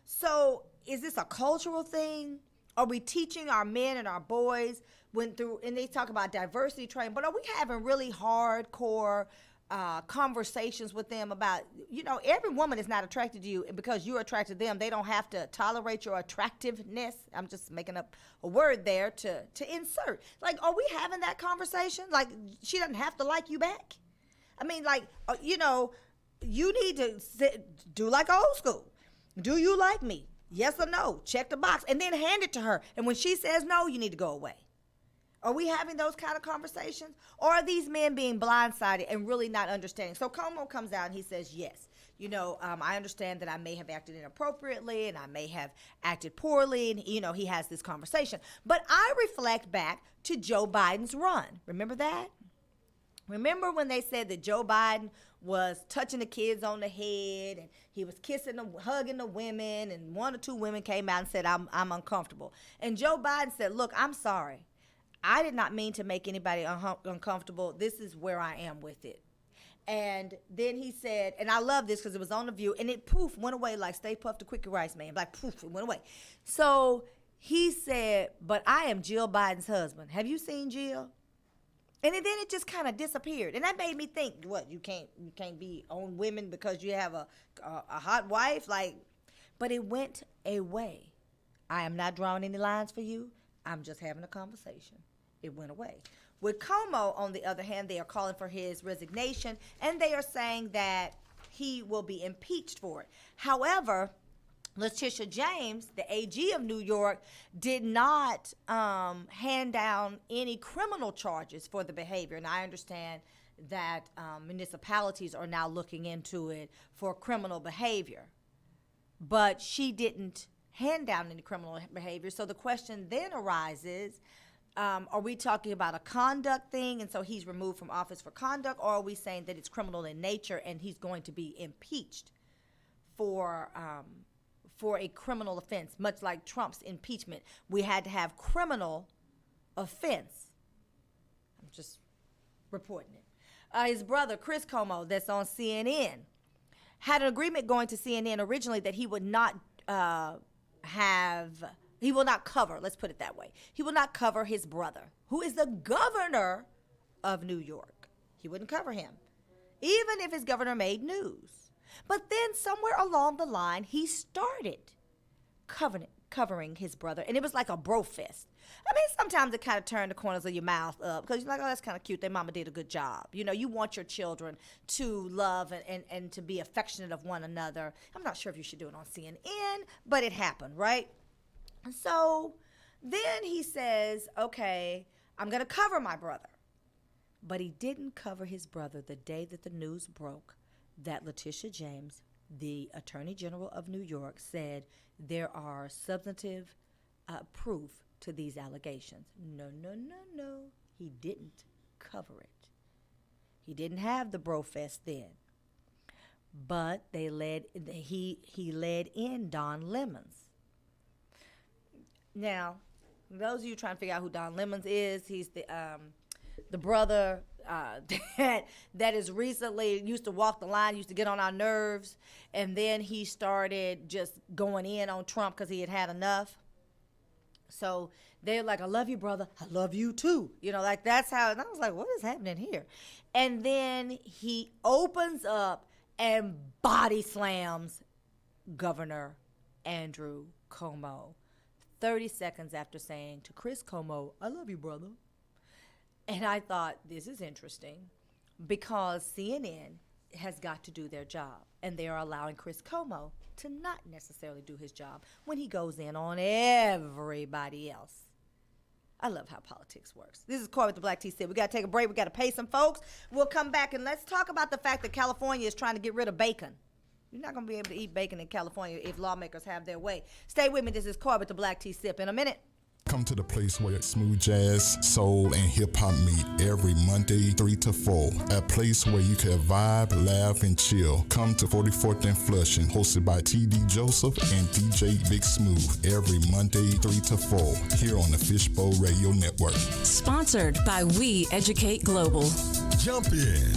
So is this a cultural thing? Are we teaching our men and our boys and they talk about diversity training, but are we having really hardcore conversations with them about, every woman is not attracted to you, and because you're attracted to them, they don't have to tolerate your attractiveness. I'm just making up a word there to insert. Are we having that conversation? She doesn't have to like you back? I mean, you need to do like old school. Do you like me? Yes or no? Check the box and then hand it to her. And when she says no, you need to go away. Are we having those kind of conversations? Or are these men being blindsided and really not understanding? So Como comes out and he says, yes, I understand that I may have acted inappropriately and I may have acted poorly. And, he has this conversation. But I reflect back to Joe Biden's run. Remember that? Remember when they said that Joe Biden was touching the kids on the head and he was kissing them, hugging the women, and one or two women came out and said, I'm uncomfortable. And Joe Biden said, look, I'm sorry. I did not mean to make anybody uncomfortable. This is where I am with it. And then he said, and I love this because it was on The View, and it poof, went away like Stay Puft the Quickie Rice Man. Like poof, it went away. So he said, but I am Jill Biden's husband. Have you seen Jill? And then it just kind of disappeared. And that made me think, what, you can't be on women because you have a hot wife? But it went away. I am not drawing any lines for you. I'm just having a conversation. It went away. With Como, on the other hand, they are calling for his resignation, and they are saying that he will be impeached for it. However, Letitia James, the AG of New York, did not hand down any criminal charges for the behavior. And I understand that municipalities are now looking into it for criminal behavior. But she didn't hand down any criminal behavior. So the question then arises, are we talking about a conduct thing, and so he's removed from office for conduct, or are we saying that it's criminal in nature and he's going to be impeached for a criminal offense, much like Trump's impeachment? We had to have criminal offense. I'm just reporting it. His brother, Chris Como, that's on CNN, had an agreement going to CNN originally that he would not he will not cover, let's put it that way. He will not cover his brother, who is the governor of New York. He wouldn't cover him, even if his governor made news. But then somewhere along the line, he started covering his brother, and it was like a bro fest. I mean, sometimes it kind of turned the corners of your mouth up because you're like, oh, that's kind of cute. Their mama did a good job. You want your children to love and to be affectionate of one another. I'm not sure if you should do it on CNN, but it happened, right? And so then he says, okay, I'm going to cover my brother. But he didn't cover his brother the day that the news broke that Letitia James, the Attorney General of New York, said there are substantive proof to these allegations. No. He didn't cover it. He didn't have the bro fest then. But he led in Don Lemons. Now, those of you trying to figure out who Don Lemons is, he's the brother that is recently used to walk the line, used to get on our nerves, and then he started just going in on Trump because he had had enough. So they're like, I love you, brother. I love you too. That's how, and I was like, what is happening here? And then he opens up and body slams Governor Andrew Cuomo 30 seconds after saying to Chris Cuomo, I love you, brother. And I thought, this is interesting because CNN has got to do their job, and they are allowing Chris Cuomo to not necessarily do his job when he goes in on everybody else. I love how politics works. This is Corey with the Black Tea Sip. We got to take a break. We got to pay some folks. We'll come back, and let's talk about the fact that California is trying to get rid of bacon. You're not going to be able to eat bacon in California if lawmakers have their way. Stay with me. This is Corey with the Black Tea Sip. In a minute. Come to the place where smooth jazz, soul, and hip-hop meet every Monday, 3 to 4. A place where you can vibe, laugh, and chill. Come to 44th and Flushing, hosted by T.D. Joseph and DJ Big Smooth, every Monday, 3 to 4, here on the Fishbowl Radio Network. Sponsored by We Educate Global. Jump in.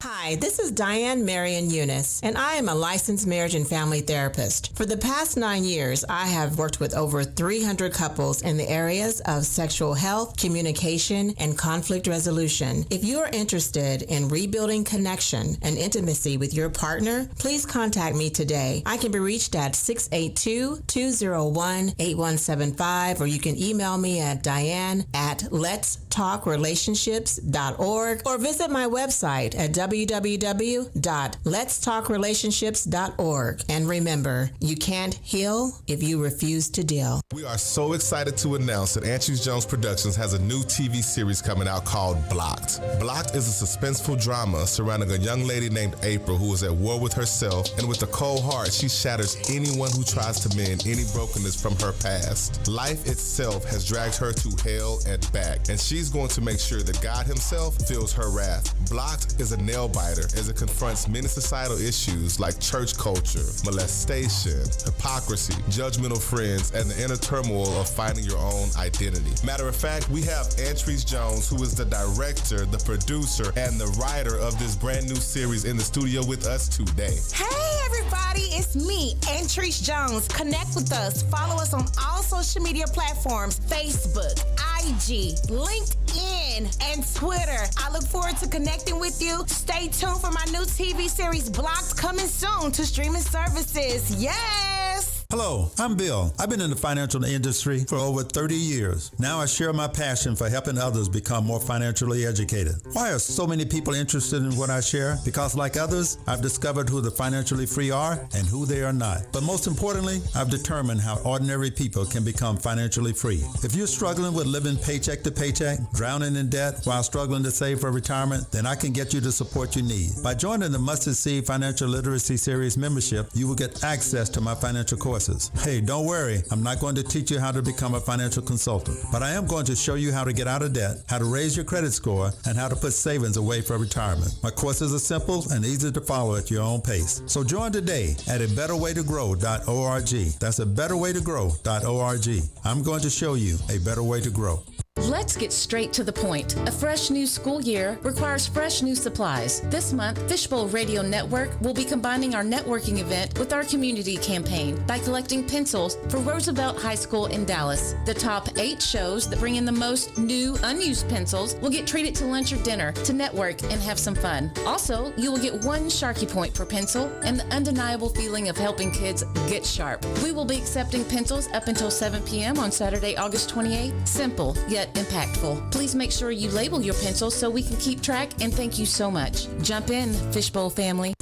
Hi, this is Diane Marion Eunice, and I am a licensed marriage and family therapist. For the past 9 years, I have worked with over 300 couples in the areas of sexual health, communication, and conflict resolution. If you are interested in rebuilding connection and intimacy with your partner, please contact me today. I can be reached at 682-201-8175, or you can email me at diane@letstalkrelationships.org, or visit my website at www.diane www.letstalkrelationships.org. And remember, you can't heal if you refuse to deal. We are so excited to announce that Antrese Jones Productions has a new TV series coming out called Blocked. Blocked is a suspenseful drama surrounding a young lady named April who is at war with herself, and with a cold heart, she shatters anyone who tries to mend any brokenness from her past. Life itself has dragged her to hell and back, and she's going to make sure that God himself feels her wrath. Blocked is a nail-biter as it confronts many societal issues like church culture, molestation, hypocrisy, judgmental friends, and the inner turmoil of finding your own identity. Matter of fact, we have Antrese Jones, who is the director, the producer, and the writer of this brand new series in the studio with us today. Hey everybody, it's me, Antrese Jones. Connect with us. Follow us on all social media platforms, Facebook, IG, LinkedIn, and Twitter. I look forward to connecting with you. Stay tuned for my new TV series, Blocked, coming soon to streaming services. Yes! Hello, I'm Bill. I've been in the financial industry for over 30 years. Now I share my passion for helping others become more financially educated. Why are so many people interested in what I share? Because like others, I've discovered who the financially free are and who they are not. But most importantly, I've determined how ordinary people can become financially free. If you're struggling with living paycheck to paycheck, drowning in debt while struggling to save for retirement, then I can get you the support you need. By joining the Mustard Seed Financial Literacy Series membership, you will get access to my financial courses. Hey, don't worry, I'm not going to teach you how to become a financial consultant, but I am going to show you how to get out of debt, how to raise your credit score, and how to put savings away for retirement. My courses are simple and easy to follow at your own pace. So join today at abetterwaytogrow.org. That's abetterwaytogrow.org. I'm going to show you a better way to grow. Let's get straight to the point. A fresh new school year requires fresh new supplies. This month, Fishbowl Radio Network will be combining our networking event with our community campaign by collecting pencils for Roosevelt High School in Dallas. The top 8 shows that bring in the most new, unused pencils will get treated to lunch or dinner to network and have some fun. Also, you will get 1 Sharky point per pencil and the undeniable feeling of helping kids get sharp. We will be accepting pencils up until 7 p.m. on Saturday, August 28th. Simple, yet impactful. Please make sure you label your pencils so we can keep track, and thank you so much. Jump in, Fishbowl family.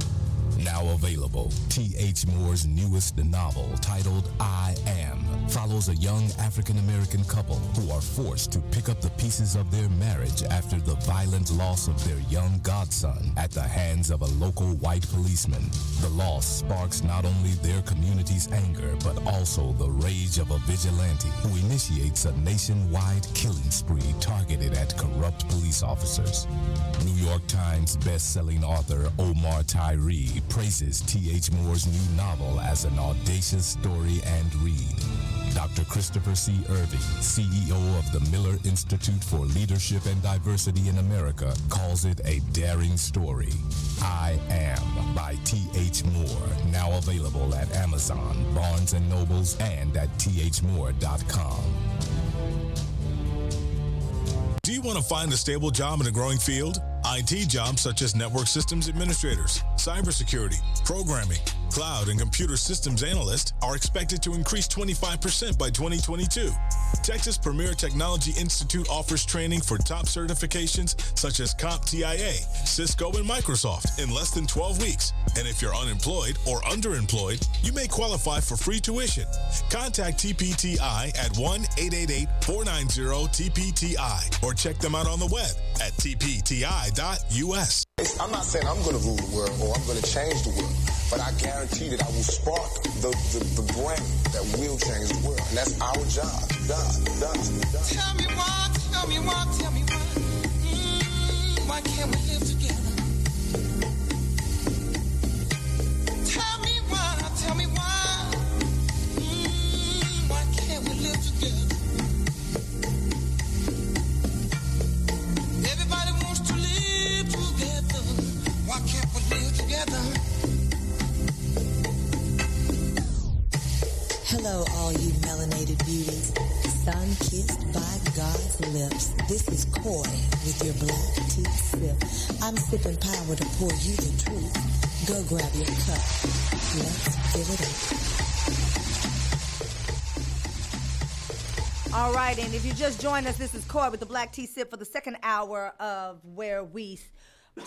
Now available, T.H. Moore's newest novel titled I Am follows a young African-American couple who are forced to pick up the pieces of their marriage after the violent loss of their young godson at the hands of a local white policeman. The loss sparks not only their community's anger, but also the rage of a vigilante who initiates a nationwide killing spree targeted at corrupt police officers. New York Times best-selling author Omar Tyree praises T.H. Moore's new novel as an audacious story and read. Dr. Christopher C. Irving, CEO of the Miller Institute for Leadership and Diversity in America, calls it a daring story. I Am by T.H. Moore, now available at Amazon, Barnes & Nobles, and at thmoore.com. Do you want to find a stable job in a growing field? IT jobs such as network systems administrators, cybersecurity, programming, cloud, and computer systems analysts are expected to increase 25% by 2022. Texas Premier Technology Institute offers training for top certifications such as CompTIA, Cisco, and Microsoft in less than 12 weeks. And if you're unemployed or underemployed, you may qualify for free tuition. Contact TPTI at 1-888-490-TPTI or check them out on the web at tpti.us. I'm not saying I'm going to rule the world or I'm going to change the world, but I guarantee that I will spark the brain that will change the world. And that's our job. Tell me why, tell me why, tell me why. Why can't we live together? Tell me why, tell me why. Why can't we live together? Everybody wants to live together. Why can't we live together? Hello, all you melanated beauties. Sun-kissed by God's lips. This is Coy with your black tea sip. I'm sipping power to pour you the truth. Go grab your cup. Let's fill it up. All right, and if you just joined us, this is Coy with the Black Tea Sip for the second hour of where we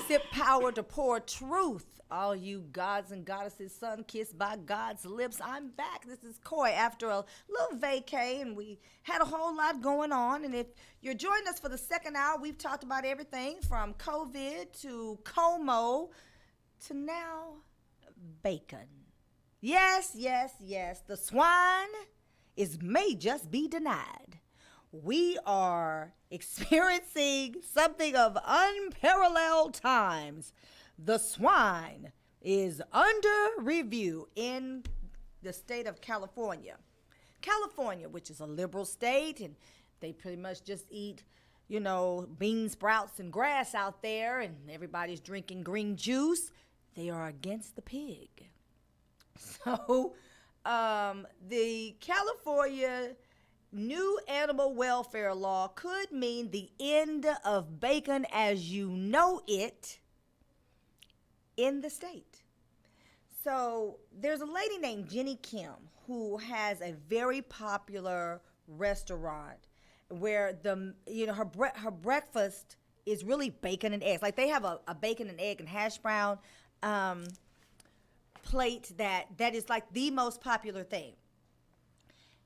Sip power to pour truth. All you gods and goddesses, sun-kissed by God's lips. I'm back. This is Coy after a little vacay, and we had a whole lot going on. And if you're joining us for the second hour, we've talked about everything from COVID to Como to now bacon. Yes, yes, yes. The swine may just be denied. We are experiencing something of unparalleled times. The swine is under review in the state of California. California, which is a liberal state, and they pretty much just eat, bean sprouts and grass out there, and everybody's drinking green juice. They are against the pig. So the California new animal welfare law could mean the end of bacon as you know it in the state. So there's a lady named Jenny Kim who has a very popular restaurant where her breakfast is really bacon and eggs. Like they have a bacon and egg and hash brown plate that is like the most popular thing.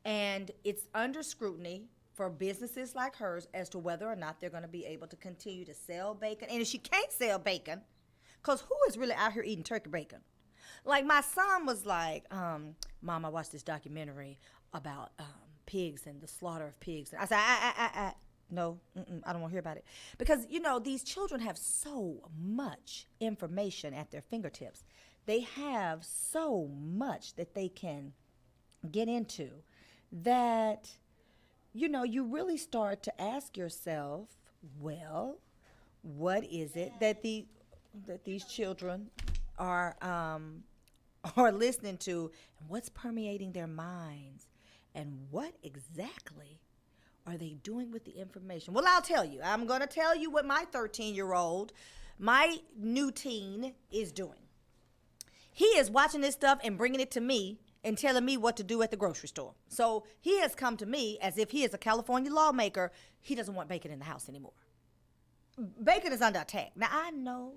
And it's under scrutiny for businesses like hers as to whether or not they're going to be able to continue to sell bacon. And if she can't sell bacon, because who is really out here eating turkey bacon? Like my son was like, Mom, I watched this documentary about pigs and the slaughter of pigs. And I said, no, I don't want to hear about it. Because, these children have so much information at their fingertips. They have so much that they can get into that, you really start to ask yourself, well, what is it that these children are listening to, and what's permeating their minds, and what exactly are they doing with the information? Well, I'll tell you. I'm going to tell you what my 13-year-old, my new teen, is doing. He is watching this stuff and bringing it to me and telling me what to do at the grocery store. So he has come to me as if he is a California lawmaker. He doesn't want bacon in the house anymore. Bacon is under attack. Now, I know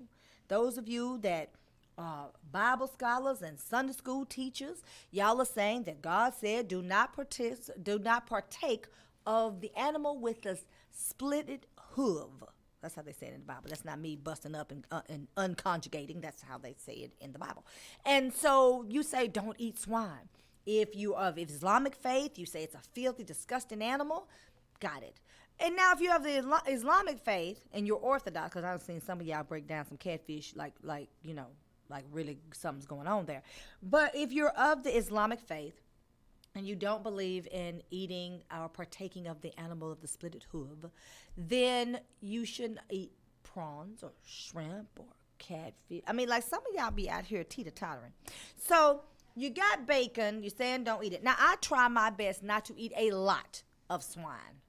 those of you that are Bible scholars and Sunday school teachers, y'all are saying that God said, do not partake of the animal with the splitted hoof. That's how they say it in the Bible. That's not me busting up and unconjugating. That's how they say it in the Bible. And so you say, don't eat swine. If you are of Islamic faith, you say it's a filthy, disgusting animal. Got it. And now if you have the Islamic faith and you're Orthodox, because I've seen some of y'all break down some catfish, like really something's going on there. But if you're of the Islamic faith, and you don't believe in eating or partaking of the animal of the splitted hoof, then you shouldn't eat prawns or shrimp or catfish. I mean, like some of y'all be out here teeter-tottering. So you got bacon. You're saying don't eat it. Now, I try my best not to eat a lot of swine.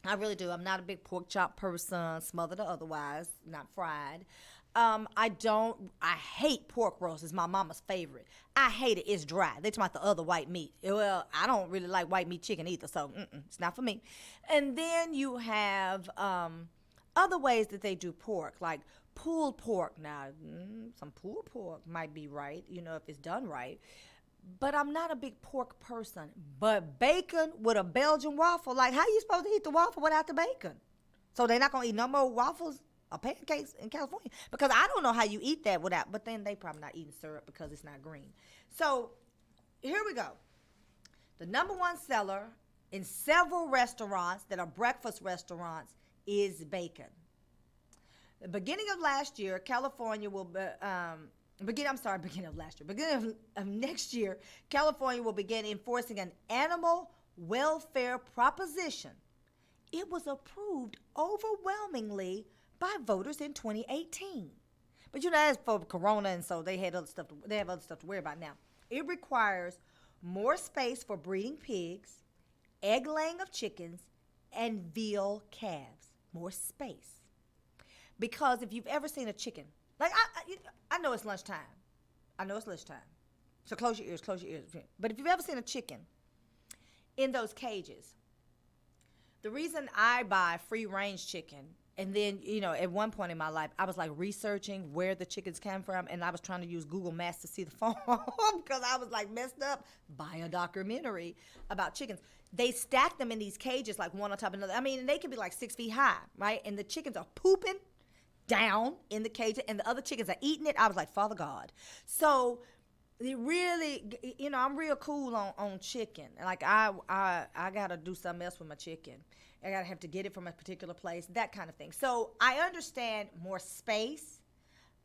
I really do. I'm not a big pork chop person, smothered or otherwise, not fried. I hate pork roast. It's my mama's favorite. I hate it. It's dry. They talk about the other white meat. Well, I don't really like white meat chicken either, so it's not for me. And then you have other ways that they do pork, like pulled pork. Now, some pulled pork might be right, if it's done right. But I'm not a big pork person. But bacon with a Belgian waffle, like how you supposed to eat the waffle without the bacon? So they're not going to eat no more waffles or pancakes in California? Because I don't know how you eat that without, but then they probably not eating syrup because it's not green. So here we go. The number one seller in several restaurants that are breakfast restaurants is bacon. The beginning of last year, California will beginning of next year, California will begin enforcing an animal welfare proposition. It was approved overwhelmingly by voters in 2018. But that's for Corona, and so they have other stuff to worry about now. It requires more space for breeding pigs, egg laying of chickens, and veal calves. More space. Because if you've ever seen a chicken, like I know it's lunchtime. So close your ears. But if you've ever seen a chicken in those cages, the reason I buy free range chicken And then, at one point in my life, I was like researching where the chickens came from, and I was trying to use Google Maps to see the farm because I was like messed up by a documentary about chickens. They stack them in these cages like one on top of another. I mean, they can be like 6 feet high, right? And the chickens are pooping down in the cage, and the other chickens are eating it. I was like, Father God. So it really, I'm real cool on chicken. Like I got to do something else with my chicken. I gotta have to get it from a particular place, that kind of thing. So I understand more space,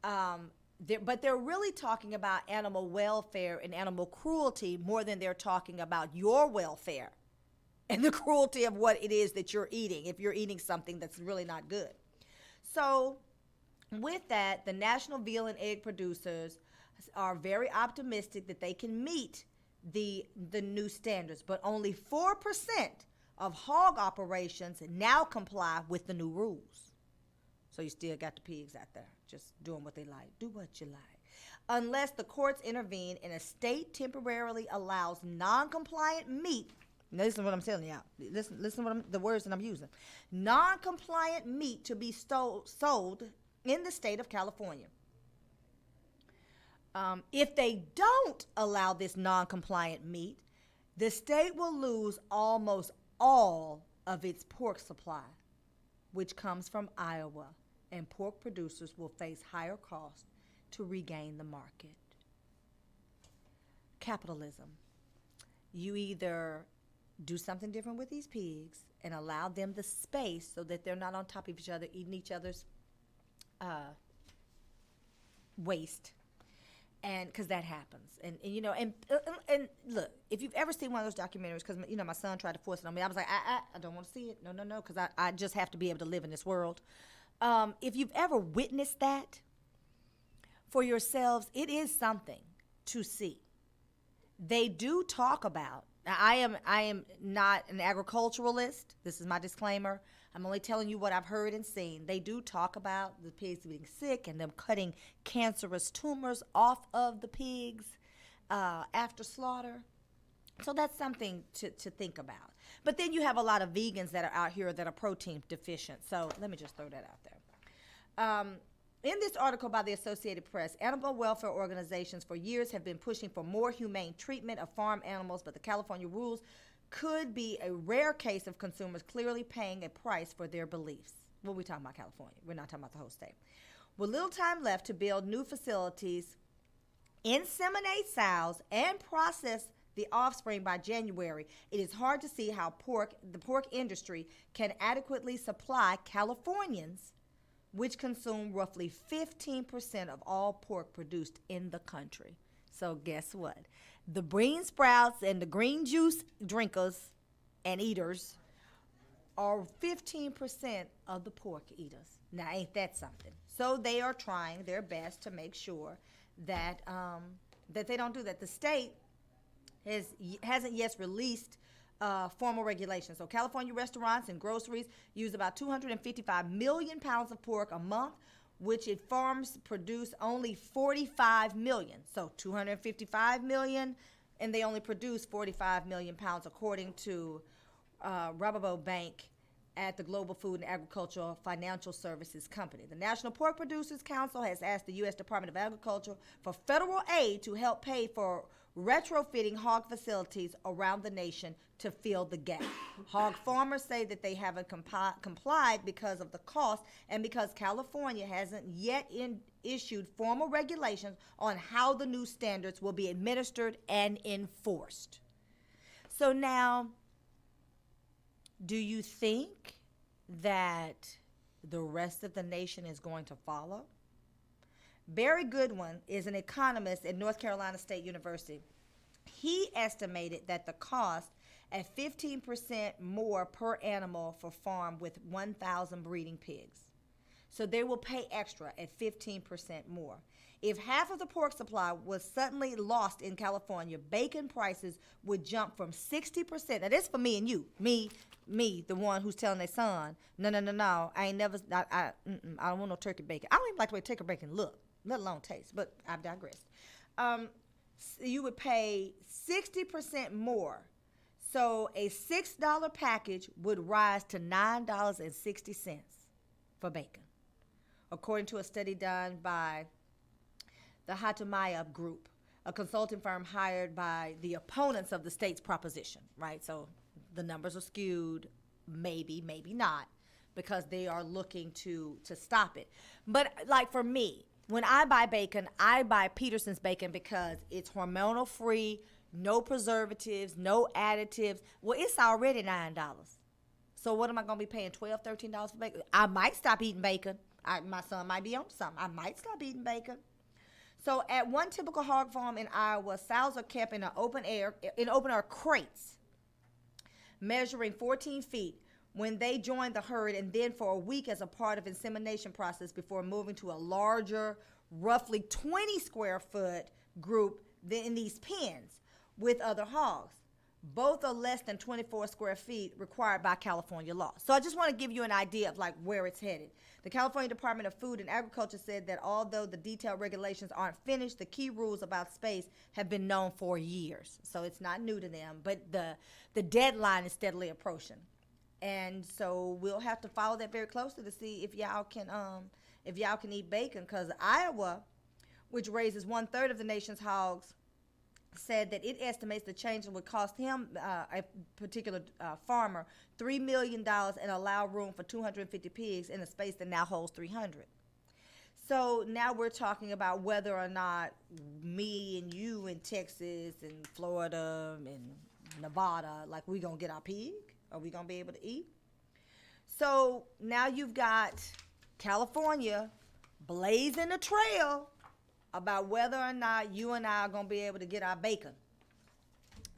but they're really talking about animal welfare and animal cruelty more than they're talking about your welfare and the cruelty of what it is that you're eating if you're eating something that's really not good. So with that, the national veal and egg producers are very optimistic that they can meet the new standards, but only 4% of hog operations now comply with the new rules. So you still got the pigs out there just doing what they like. Do what you like. Unless the courts intervene and a state temporarily allows non-compliant meat. Now, listen to what I'm telling y'all. Listen to the words that I'm using. Non-compliant meat to be sold in the state of California. If they don't allow this non-compliant meat, the state will lose almost all of its pork supply, which comes from Iowa, and pork producers will face higher costs to regain the market. Capitalism. You either do something different with these pigs and allow them the space so that they're not on top of each other, eating each other's waste. And because that happens, and look, if you've ever seen one of those documentaries, because my son tried to force it on me, I was like, I don't want to see it, no, because I just have to be able to live in this world. If you've ever witnessed that for yourselves, it is something to see. They do talk about. Now, I am not an agriculturalist. This is my disclaimer. I'm only telling you what I've heard and seen. They do talk about the pigs being sick and them cutting cancerous tumors off of the pigs after slaughter. So that's something to think about. But then you have a lot of vegans that are out here that are protein deficient. So let me just throw that out there. In this article by the Associated Press, animal welfare organizations for years have been pushing for more humane treatment of farm animals, but the California rules could be a rare case of consumers clearly paying a price for their beliefs. Well, we're talking about California. We're not talking about the whole state. With little time left to build new facilities, inseminate sows, and process the offspring by January, it is hard to see how the pork industry can adequately supply Californians, which consume roughly 15% of all pork produced in the country. So guess what? The bean sprouts and the green juice drinkers and eaters are 15% of the pork eaters. Now, ain't that something? So they are trying their best to make sure that that they don't do that. The state hasn't yet released formal regulations. So California restaurants and groceries use about 255 million pounds of pork a month, which its farms produce only 45 million. So 255 million, and they only produce 45 million pounds, according to Rabobank at the Global Food and Agricultural Financial Services Company. The National Pork Producers Council has asked the U.S. Department of Agriculture for federal aid to help pay for retrofitting hog facilities around the nation to fill the gap. Hog farmers say that they haven't complied because of the cost and because California hasn't yet issued formal regulations on how the new standards will be administered and enforced. So now, do you think that the rest of the nation is going to follow? Barry Goodwin is an economist at North Carolina State University. He estimated that the cost at 15% more per animal for farm with 1,000 breeding pigs. So they will pay extra at 15% more. If half of the pork supply was suddenly lost in California, bacon prices would jump from 60%. Now, this for me and you. Me, the one who's telling their son, no, I don't want no turkey bacon. I don't even like the way turkey bacon look, let alone taste, but I've digressed. You would pay 60% more. So a $6 package would rise to $9.60. for bacon, according to a study done by the Hatamaya Group, a consulting firm hired by the opponents of the state's proposition, right? So the numbers are skewed, maybe not, because they are looking to stop it. But like for me, when I buy bacon, I buy Peterson's bacon because it's hormonal free, no preservatives, no additives. Well, it's already $9. So what am I going to be paying, $12, $13 for bacon? I might stop eating bacon. My son might be on something. I might stop eating bacon. So at one typical hog farm in Iowa, sows are kept in open air crates, measuring 14 feet when they join the herd, and then for a week as a part of insemination process before moving to a larger, roughly 20 square foot group in these pens with other hogs. Both are less than 24 square feet required by California law. So I just want to give you an idea of like where it's headed. The California Department of Food and Agriculture said that although the detailed regulations aren't finished, the key rules about space have been known for years. So it's not new to them, but the deadline is steadily approaching. And so we'll have to follow that very closely to see if y'all can eat bacon, because Iowa, which raises 1/3 of the nation's hogs, said that it estimates the change would cost him, a particular farmer, $3 million and allow room for 250 pigs in a space that now holds 300. So now we're talking about whether or not me and you in Texas and Florida and Nevada, like, we gonna get our pig? Are we gonna be able to eat? So now you've got California blazing a trail about whether or not you and I are gonna be able to get our bacon.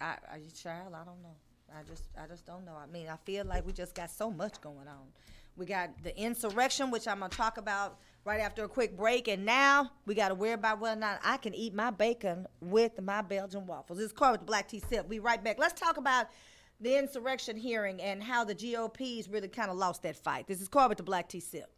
I don't know. I just don't know. I mean, I feel like we just got so much going on. We got the insurrection, which I'm gonna talk about right after a quick break, and now we gotta worry about whether or not I can eat my bacon with my Belgian waffles. This is Corey with the Black Tea Sip. We right back. Let's talk about the insurrection hearing and how the GOP's really kind of lost that fight. This is Corey with the Black Tea Sip.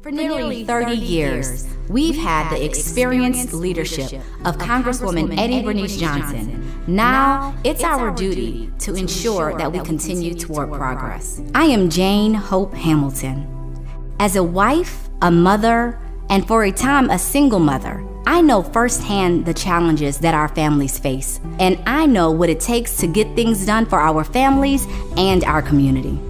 For nearly 30 years, we've had the experienced leadership of Congresswoman Eddie Bernice Johnson. Now, it's our duty to ensure that we continue toward progress. I am Jane Hope Hamilton. As a wife, a mother, and for a time a single mother, I know firsthand the challenges that our families face, and I know what it takes to get things done for our families and our community.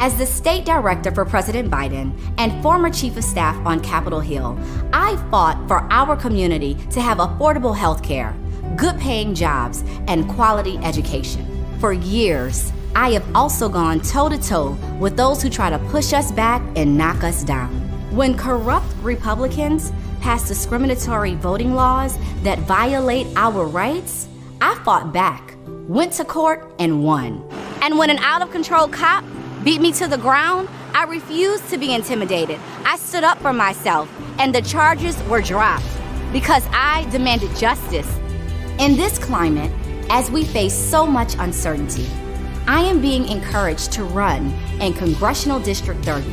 As the state director for President Biden and former chief of staff on Capitol Hill, I fought for our community to have affordable health care, good paying jobs, and quality education. For years, I have also gone toe-to-toe with those who try to push us back and knock us down. When corrupt Republicans pass discriminatory voting laws that violate our rights, I fought back, went to court, and won. And when an out-of-control cop beat me to the ground, I refused to be intimidated. I stood up for myself, and the charges were dropped because I demanded justice. In this climate, as we face so much uncertainty, I am being encouraged to run in Congressional District 30.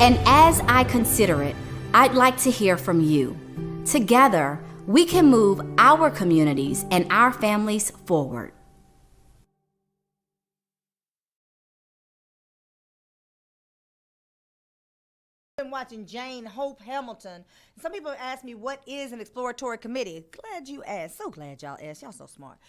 And as I consider it, I'd like to hear from you. Together, we can move our communities and our families forward. Been watching Jane Hope Hamilton. Some people ask me, what is an exploratory committee? Glad you asked. So glad y'all asked. Y'all so smart.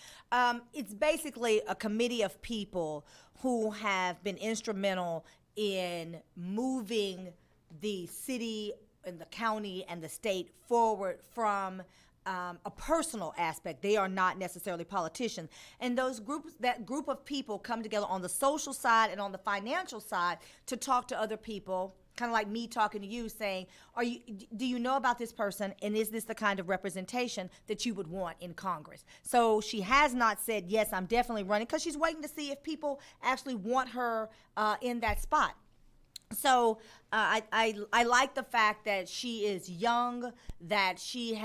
It's basically a committee of people who have been instrumental in moving the city and the county and the state forward from a personal aspect. They are not necessarily politicians. And that group of people come together on the social side and on the financial side to talk to other people, kind of like me talking to you, saying, do you know about this person, and is this the kind of representation that you would want in Congress? So she has not said, yes, I'm definitely running, because she's waiting to see if people actually want her in that spot. So I like the fact that she is young, that she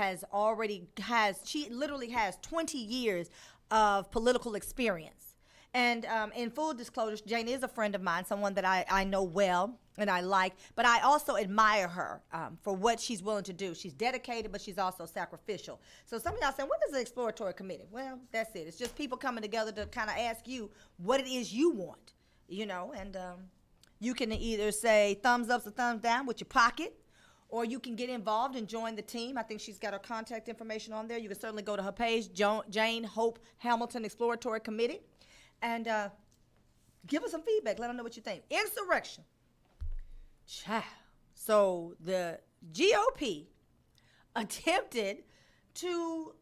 literally has 20 years of political experience. And in full disclosure, Jane is a friend of mine, someone that I know well and I like, but I also admire her for what she's willing to do. She's dedicated, but she's also sacrificial. So some of y'all saying, what is an exploratory committee? Well, that's it. It's just people coming together to kind of ask you what it is you want, and You can either say thumbs up or thumbs down with your pocket, or you can get involved and join the team. I think she's got her contact information on there. You can certainly go to her page, Jane Hope Hamilton Exploratory Committee, and give us some feedback. Let them know what you think. Insurrection. Child. So the GOP attempted to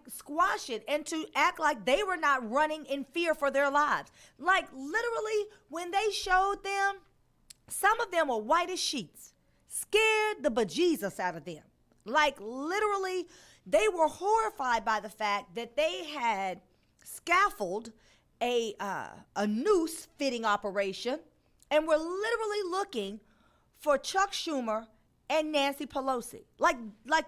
squash it and to act like they were not running in fear for their lives. Like literally when they showed them, some of them were white as sheets. Scared the bejesus out of them. Like literally, they were horrified by the fact that they had scaffolded a noose fitting operation and were literally looking for Chuck Schumer and Nancy Pelosi. Like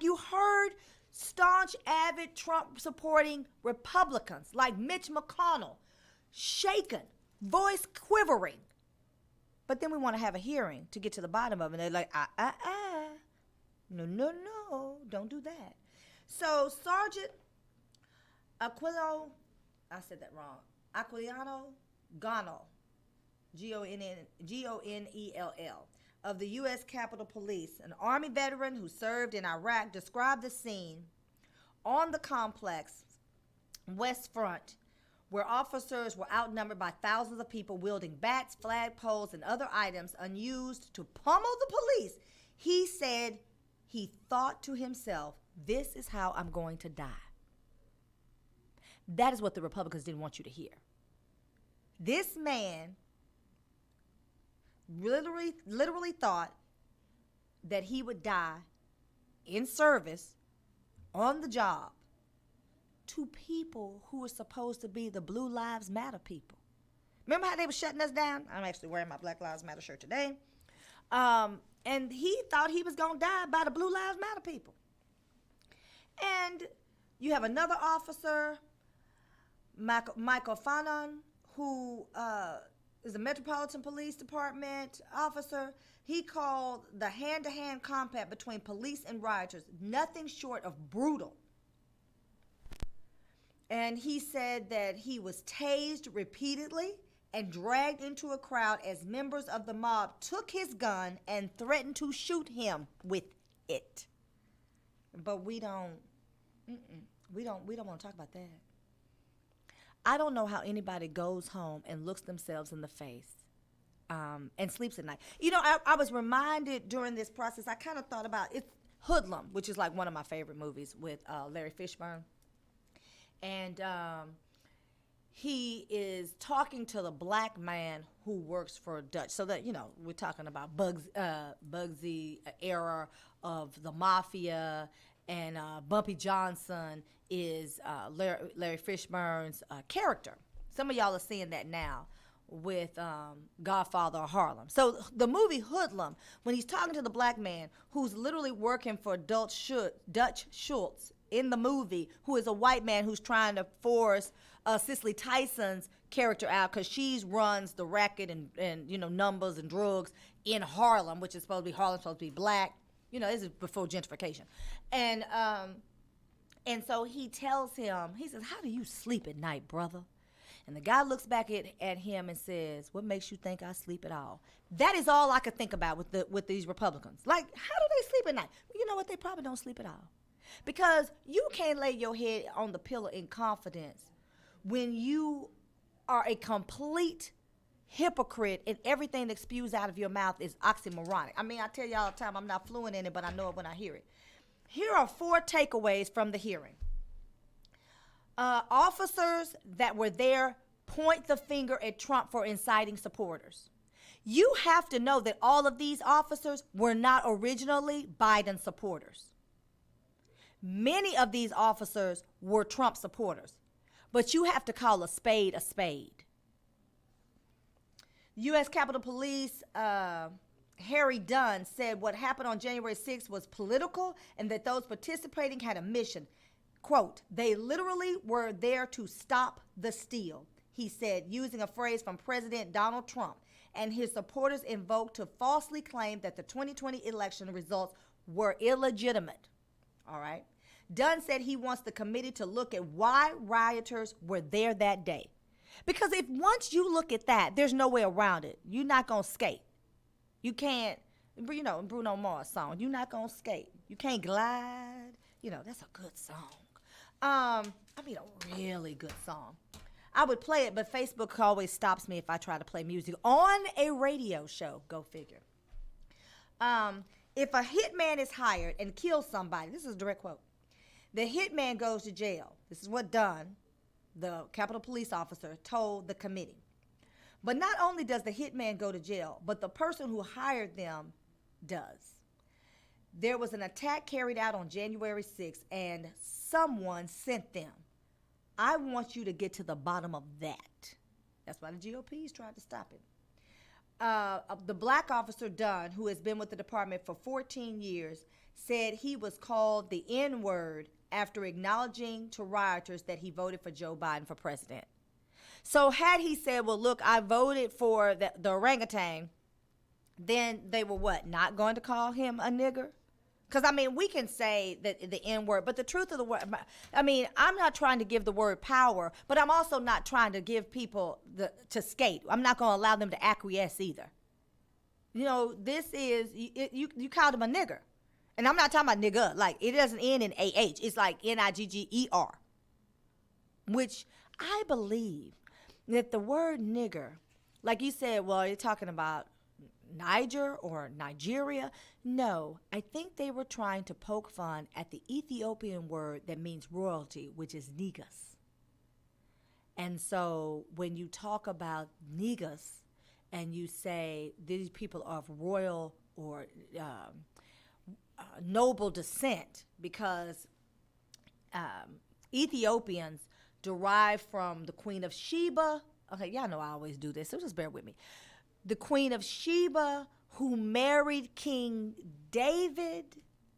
you heard staunch, avid Trump supporting Republicans like Mitch McConnell shaken, voice quivering. But then we want to have a hearing to get to the bottom of it. They're like, no, don't do that. So Sergeant Aquilino, I said that wrong, Aquilino Gonell, Gonell, of the U.S. Capitol Police, an Army veteran who served in Iraq, described the scene on the complex West Front where officers were outnumbered by thousands of people wielding bats, flagpoles, and other items unused to pummel the police. He said he thought to himself, this is how I'm going to die. That is what the Republicans didn't want you to hear. This man literally thought that he would die in service on the job to people who were supposed to be the Blue Lives Matter people. Remember how they were shutting us down? I'm actually wearing my Black Lives Matter shirt today. And he thought he was going to die by the Blue Lives Matter people. And you have another officer, Michael Fanon, who is a Metropolitan Police Department officer. He called the hand-to-hand combat between police and rioters nothing short of brutal. And he said that he was tased repeatedly and dragged into a crowd as members of the mob took his gun and threatened to shoot him with it. But we don't want to talk about that. I don't know how anybody goes home and looks themselves in the face and sleeps at night. You know, I was reminded during this process, I kind of thought about it's Hoodlum, which is like one of my favorite movies with Larry Fishburne. And he is talking to the black man who works for Dutch. So that, you know, we're talking about Bugsy era of the mafia, and Bumpy Johnson is Larry Fishburne's character. Some of y'all are seeing that now with Godfather of Harlem. So the movie Hoodlum, when he's talking to the black man who's literally working for Dutch Schultz in the movie, who is a white man who's trying to force Cicely Tyson's character out because she runs the racket and you know, numbers and drugs in Harlem, which is supposed to be Harlem, supposed to be black. You know, this is before gentrification. And so he tells him, he says, how do you sleep at night, brother? And the guy looks back at him and says, what makes you think I sleep at all? That is all I could think about with these Republicans. Like, how do they sleep at night? Well, you know what? They probably don't sleep at all. Because you can't lay your head on the pillow in confidence when you are a complete hypocrite and everything that spews out of your mouth is oxymoronic. I mean, I tell you all the time, I'm not fluent in it, but I know it when I hear it. Here are 4 takeaways from the hearing. Officers that were there point the finger at Trump for inciting supporters. You have to know that all of these officers were not originally Biden supporters. Many of these officers were Trump supporters, but you have to call a spade a spade. U.S. Capitol Police Harry Dunn said what happened on January 6th was political and that those participating had a mission. Quote, they literally were there to stop the steal, he said, using a phrase from President Donald Trump, and his supporters invoked to falsely claim that the 2020 election results were illegitimate. All right. Dunn said he wants the committee to look at why rioters were there that day. Because if once you look at that, there's no way around it. You're not going to skate. You can't, Bruno Mars song, "You Not Gonna Skate." You can't glide. That's a good song. A really good song. I would play it, but Facebook always stops me if I try to play music on a radio show. Go figure. If a hitman is hired and kills somebody, this is a direct quote, the hitman goes to jail. This is what Dunn, the Capitol Police officer, told the committee. But not only does the hitman go to jail, but the person who hired them does. There was an attack carried out on January 6th, and someone sent them. I want you to get to the bottom of that. That's why the GOP is trying to stop it. The black officer Dunn, who has been with the department for 14 years, said he was called the N-word after acknowledging to rioters that he voted for Joe Biden for president. So had he said, well, look, I voted for the orangutan, then they were what, not going to call him a nigger? Because, we can say that the N-word, but the truth of the word, I'm not trying to give the word power, but I'm also not trying to give people to skate. I'm not going to allow them to acquiesce either. This is, you called him a nigger. And I'm not talking about nigga, like it doesn't end in A-H. It's like N-I-G-G-E-R. Which I believe that the word nigger, like you said, well, you're talking about Niger or Nigeria. No, I think they were trying to poke fun at the Ethiopian word that means royalty, which is negus. And so when you talk about negus and you say these people are of royal or noble descent, because Ethiopians derive from the Queen of Sheba. Okay, y'all know I always do this, so just bear with me. The Queen of Sheba, who married King David.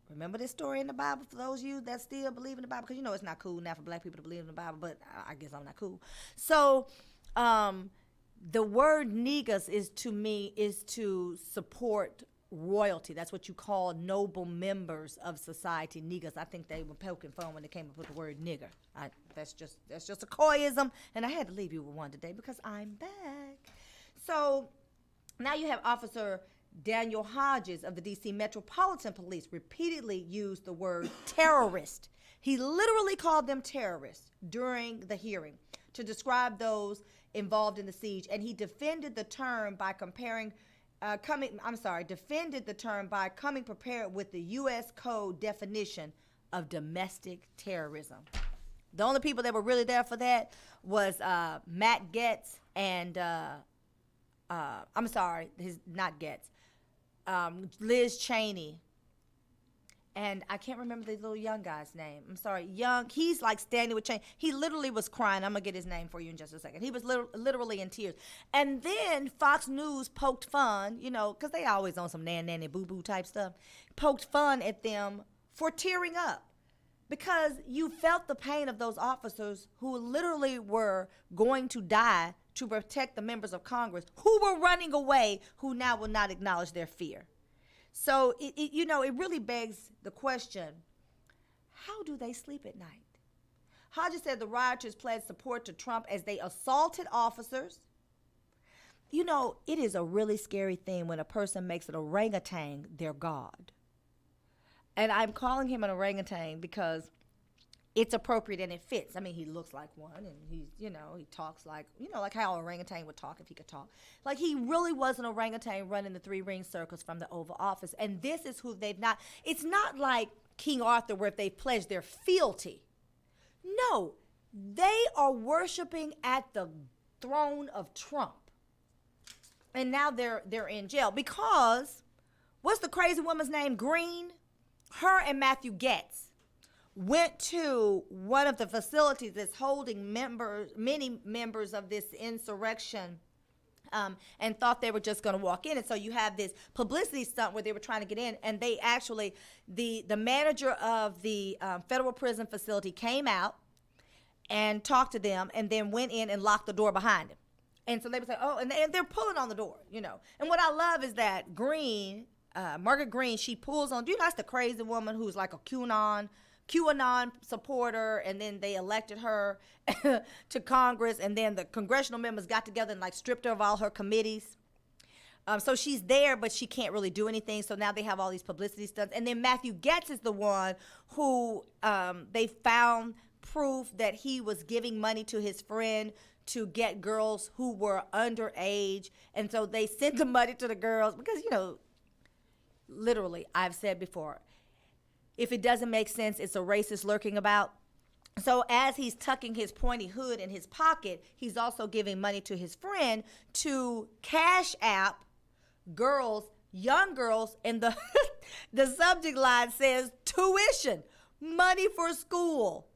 Remember this story in the Bible for those of you that still believe in the Bible? Because it's not cool now for black people to believe in the Bible, but I guess I'm not cool. So the word negus is to support royalty. That's what you call noble members of society, negus. I think they were poking fun when they came up with the word nigger. That's just a coyism, and I had to leave you with one today because I'm back. So now you have Officer Daniel Hodges of the D.C. Metropolitan Police repeatedly used the word terrorist. He literally called them terrorists during the hearing to describe those involved in the siege, and he defended the term by coming prepared with the U.S. Code definition of domestic terrorism. The only people that were really there for that was Matt Gaetz and Liz Cheney. And I can't remember the little young guy's name. I'm sorry, he's like standing with Cheney. He literally was crying. I'm going to get his name for you in just a second. He was literally in tears. And then Fox News poked fun, because they always on some nanny boo-boo type stuff, poked fun at them for tearing up. Because you felt the pain of those officers who literally were going to die to protect the members of Congress who were running away, who now will not acknowledge their fear. So, it really begs the question, how do they sleep at night? Hodges said the rioters pledged support to Trump as they assaulted officers. It is a really scary thing when a person makes an orangutan their god. And I'm calling him an orangutan because it's appropriate and it fits. He looks like one, and he talks like, like how an orangutan would talk if he could talk. Like, he really was an orangutan running the 3 ring circles from the Oval Office. And this is who it's not like King Arthur where if they pledged their fealty. No, they are worshiping at the throne of Trump. And now they're in jail because, what's the crazy woman's name? Green? Her and Matthew Gaetz went to one of the facilities that's holding many members of this insurrection, and thought they were just going to walk in. And so you have this publicity stunt where they were trying to get in, and they actually, the manager of the federal prison facility came out and talked to them and then went in and locked the door behind him. And so they would say, oh, and they're pulling on the door, And what I love is that Green, Margaret Green, she pulls on, that's the crazy woman who's like a QAnon supporter, and then they elected her to Congress, and then the congressional members got together and stripped her of all her committees. So she's there, but she can't really do anything. So now they have all these publicity stunts. And then Matthew Getz is the one who they found proof that he was giving money to his friend to get girls who were underage. And so they sent the money to the girls because, you know, literally, I've said before, if it doesn't make sense, it's a racist lurking about. So as he's tucking his pointy hood in his pocket, he's also giving money to his friend to Cash App girls, young girls, and the the subject line says tuition, money for school.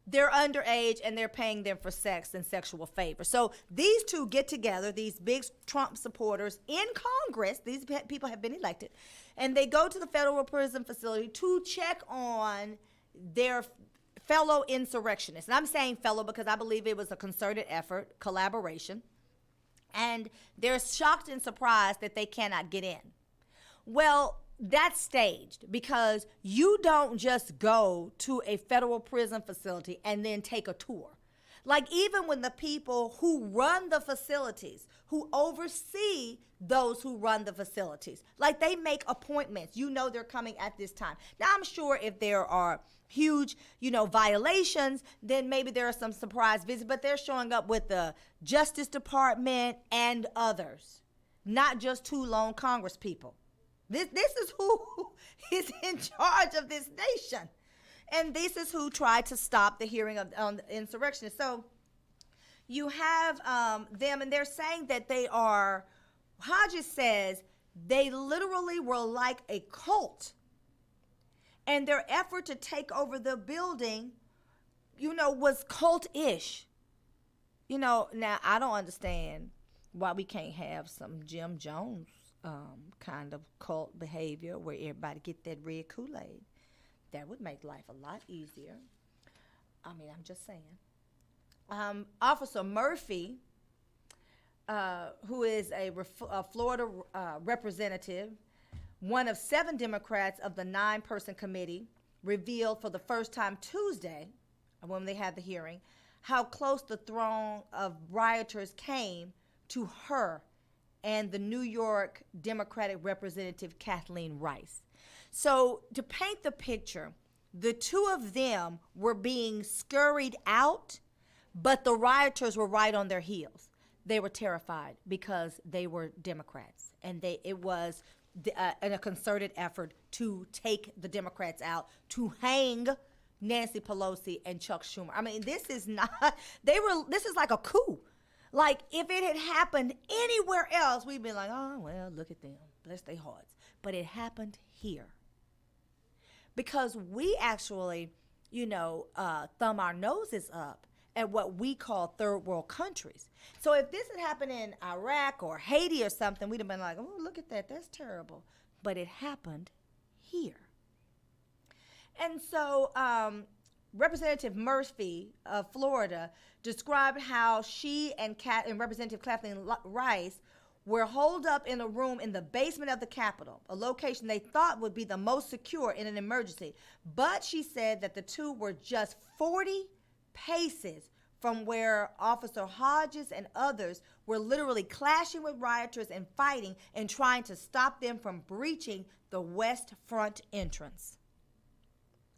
They're underage and they're paying them for sex and sexual favors. So these two get together, these big Trump supporters in Congress, these people have been elected, and they go to the federal prison facility to check on their fellow insurrectionists. And I'm saying fellow because I believe it was a concerted effort, collaboration. And they're shocked and surprised that they cannot get in. Well, that's staged because you don't just go to a federal prison facility and then take a tour. Like even when the people who run the facilities, who oversee those who run the facilities, like they make appointments, you know they're coming at this time. Now I'm sure if there are huge, violations, then maybe there are some surprise visits, but they're showing up with the Justice Department and others, not just two lone Congress people. This is who is in charge of this nation. And this is who tried to stop the hearing of the insurrectionists. So you have them, and they're saying that they are, Hodges says, they literally were like a cult. And their effort to take over the building, was cult-ish. Now I don't understand why we can't have some Jim Jones kind of cult behavior where everybody get that red Kool-Aid. That would make life a lot easier. I'm just saying. Officer Murphy, who is a Florida representative, one of 7 Democrats of the 9-person committee, revealed for the first time Tuesday, when they had the hearing, how close the throng of rioters came to her and the New York Democratic Representative Kathleen Rice. So to paint the picture, the two of them were being scurried out, but the rioters were right on their heels. They were terrified because they were Democrats, and it was a concerted effort to take the Democrats out, to hang Nancy Pelosi and Chuck Schumer. This is not, this is like a coup. Like, if it had happened anywhere else, we'd be like, oh, well, look at them. Bless their hearts. But it happened here. Because we actually, thumb our noses up at what we call third world countries. So if this had happened in Iraq or Haiti or something, we'd have been like, oh, look at that. That's terrible. But it happened here. And so Representative Murphy of Florida described how she and Representative Kathleen Rice were holed up in a room in the basement of the Capitol, a location they thought would be the most secure in an emergency. But she said that the two were just 40 paces from where Officer Hodges and others were literally clashing with rioters and fighting and trying to stop them from breaching the West Front entrance.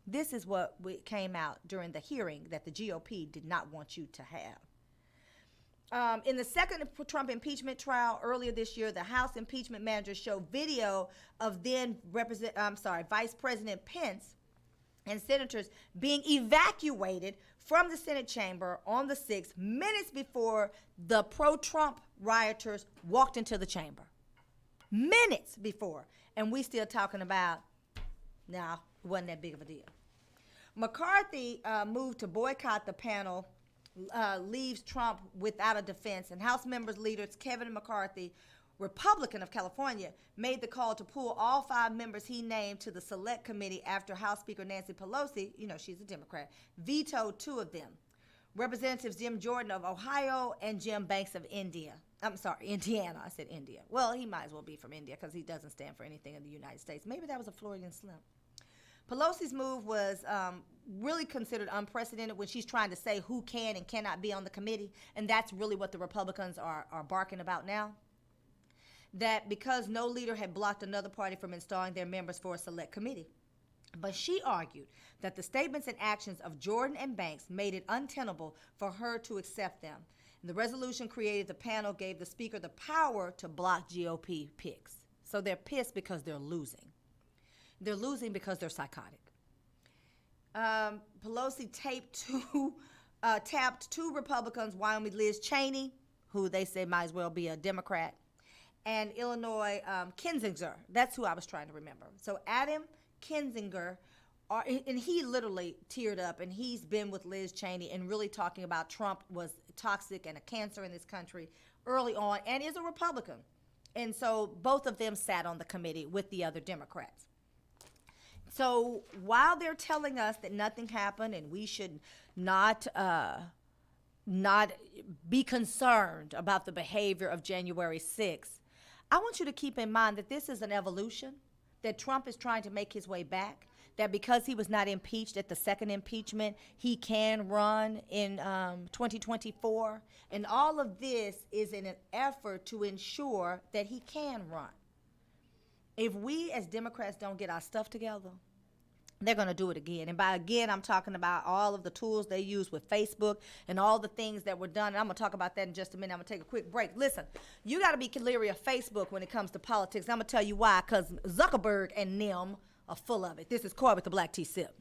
This is what came out during the hearing that the GOP did not want you to have. In the second Trump impeachment trial earlier this year, the House impeachment manager showed video of then Vice President Pence and senators being evacuated from the Senate chamber on the 6th, minutes before the pro-Trump rioters walked into the chamber. Minutes before. And we still talking about, it wasn't that big of a deal. McCarthy moved to boycott the panel, leaves Trump without a defense, and House members leaders Kevin McCarthy, Republican of California, made the call to pull all 5 members he named to the select committee after House Speaker Nancy Pelosi, she's a Democrat, vetoed 2 of them. Representatives Jim Jordan of Ohio and Jim Banks of Indiana. I said India. Well, he might as well be from India because he doesn't stand for anything in the United States. Maybe that was a Floridian slip. Pelosi's move was really considered unprecedented when she's trying to say who can and cannot be on the committee, and that's really what the Republicans are barking about now. that because no leader had blocked another party from installing their members for a select committee. But she argued that the statements and actions of Jordan and Banks made it untenable for her to accept them. And the resolution created the panel gave the speaker the power to block GOP picks. So they're pissed because they're losing. They're losing because they're psychotic. Pelosi tapped two Republicans, Wyoming Liz Cheney, who they say might as well be a Democrat, and Illinois Kinzinger. That's who I was trying to remember. So Adam Kinzinger, and he literally teared up, and he's been with Liz Cheney and really talking about Trump was toxic and a cancer in this country early on, and is a Republican. And so both of them sat on the committee with the other Democrats. So while they're telling us that nothing happened and we should not be concerned about the behavior of January 6th, I want you to keep in mind that this is an evolution, that Trump is trying to make his way back, that because he was not impeached at the second impeachment, he can run in 2024. And all of this is in an effort to ensure that he can run. If we as Democrats don't get our stuff together, they're going to do it again. And by again, I'm talking about all of the tools they use with Facebook and all the things that were done. And I'm going to talk about that in just a minute. I'm going to take a quick break. Listen, you got to be leery of Facebook when it comes to politics. I'm going to tell you why, because Zuckerberg and them are full of it. This is Coy with the Black Tea Sip.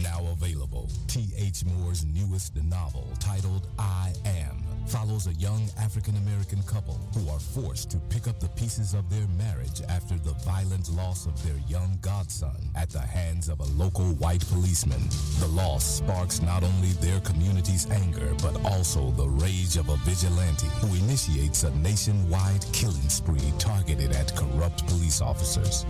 Now available, T.H. Moore's newest novel, titled I Am, follows a young African-American couple who are forced to pick up the pieces of their marriage after the violent loss of their young godson at the hands of a local white policeman. The loss sparks not only their community's anger, but also the rage of a vigilante who initiates a nationwide killing spree targeted at corrupt police officers.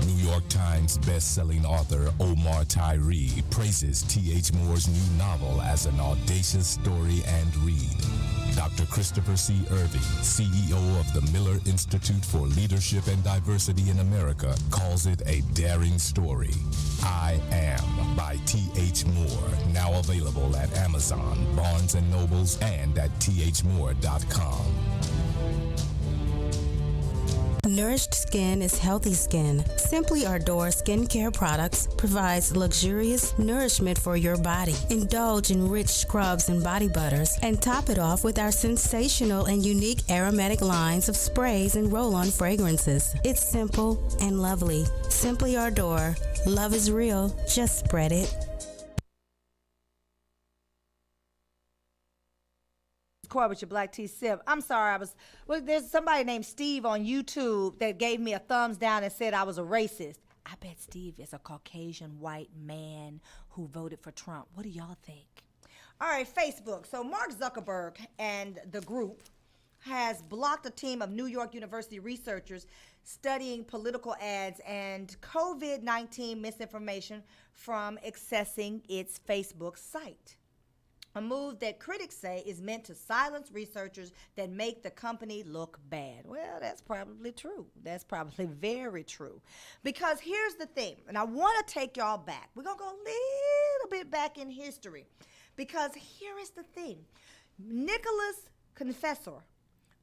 New York Times best-selling author Omar Tyree praises T.H. Moore's new novel as an audacious story and read. Dr. Christopher C. Irving, CEO of the Miller Institute for Leadership and Diversity in America, calls it a daring story. I Am by T.H. Moore, now available at Amazon, Barnes & Nobles, and at thmoore.com. Nourished skin is healthy skin. Simply Ardor skincare products provides luxurious nourishment for your body. Indulge in rich scrubs and body butters and top it off with our sensational and unique aromatic lines of sprays and roll-on fragrances. It's simple and lovely. Simply Ardor. Love is real. Just spread it. Coy with your Black Tea Sip. I'm sorry, there's somebody named Steve on YouTube that gave me a thumbs down and said I was a racist. I bet Steve is a Caucasian white man who voted for Trump. What do y'all think? All right, Facebook. So Mark Zuckerberg and the group has blocked a team of New York University researchers studying political ads and COVID-19 misinformation from accessing its Facebook site. A move that critics say is meant to silence researchers that make the company look bad. Well, that's probably true. That's probably very true. Because here's the thing, and I want to take y'all back. We're going to go a little bit back in history. Because here is the thing. Nicholas Confessor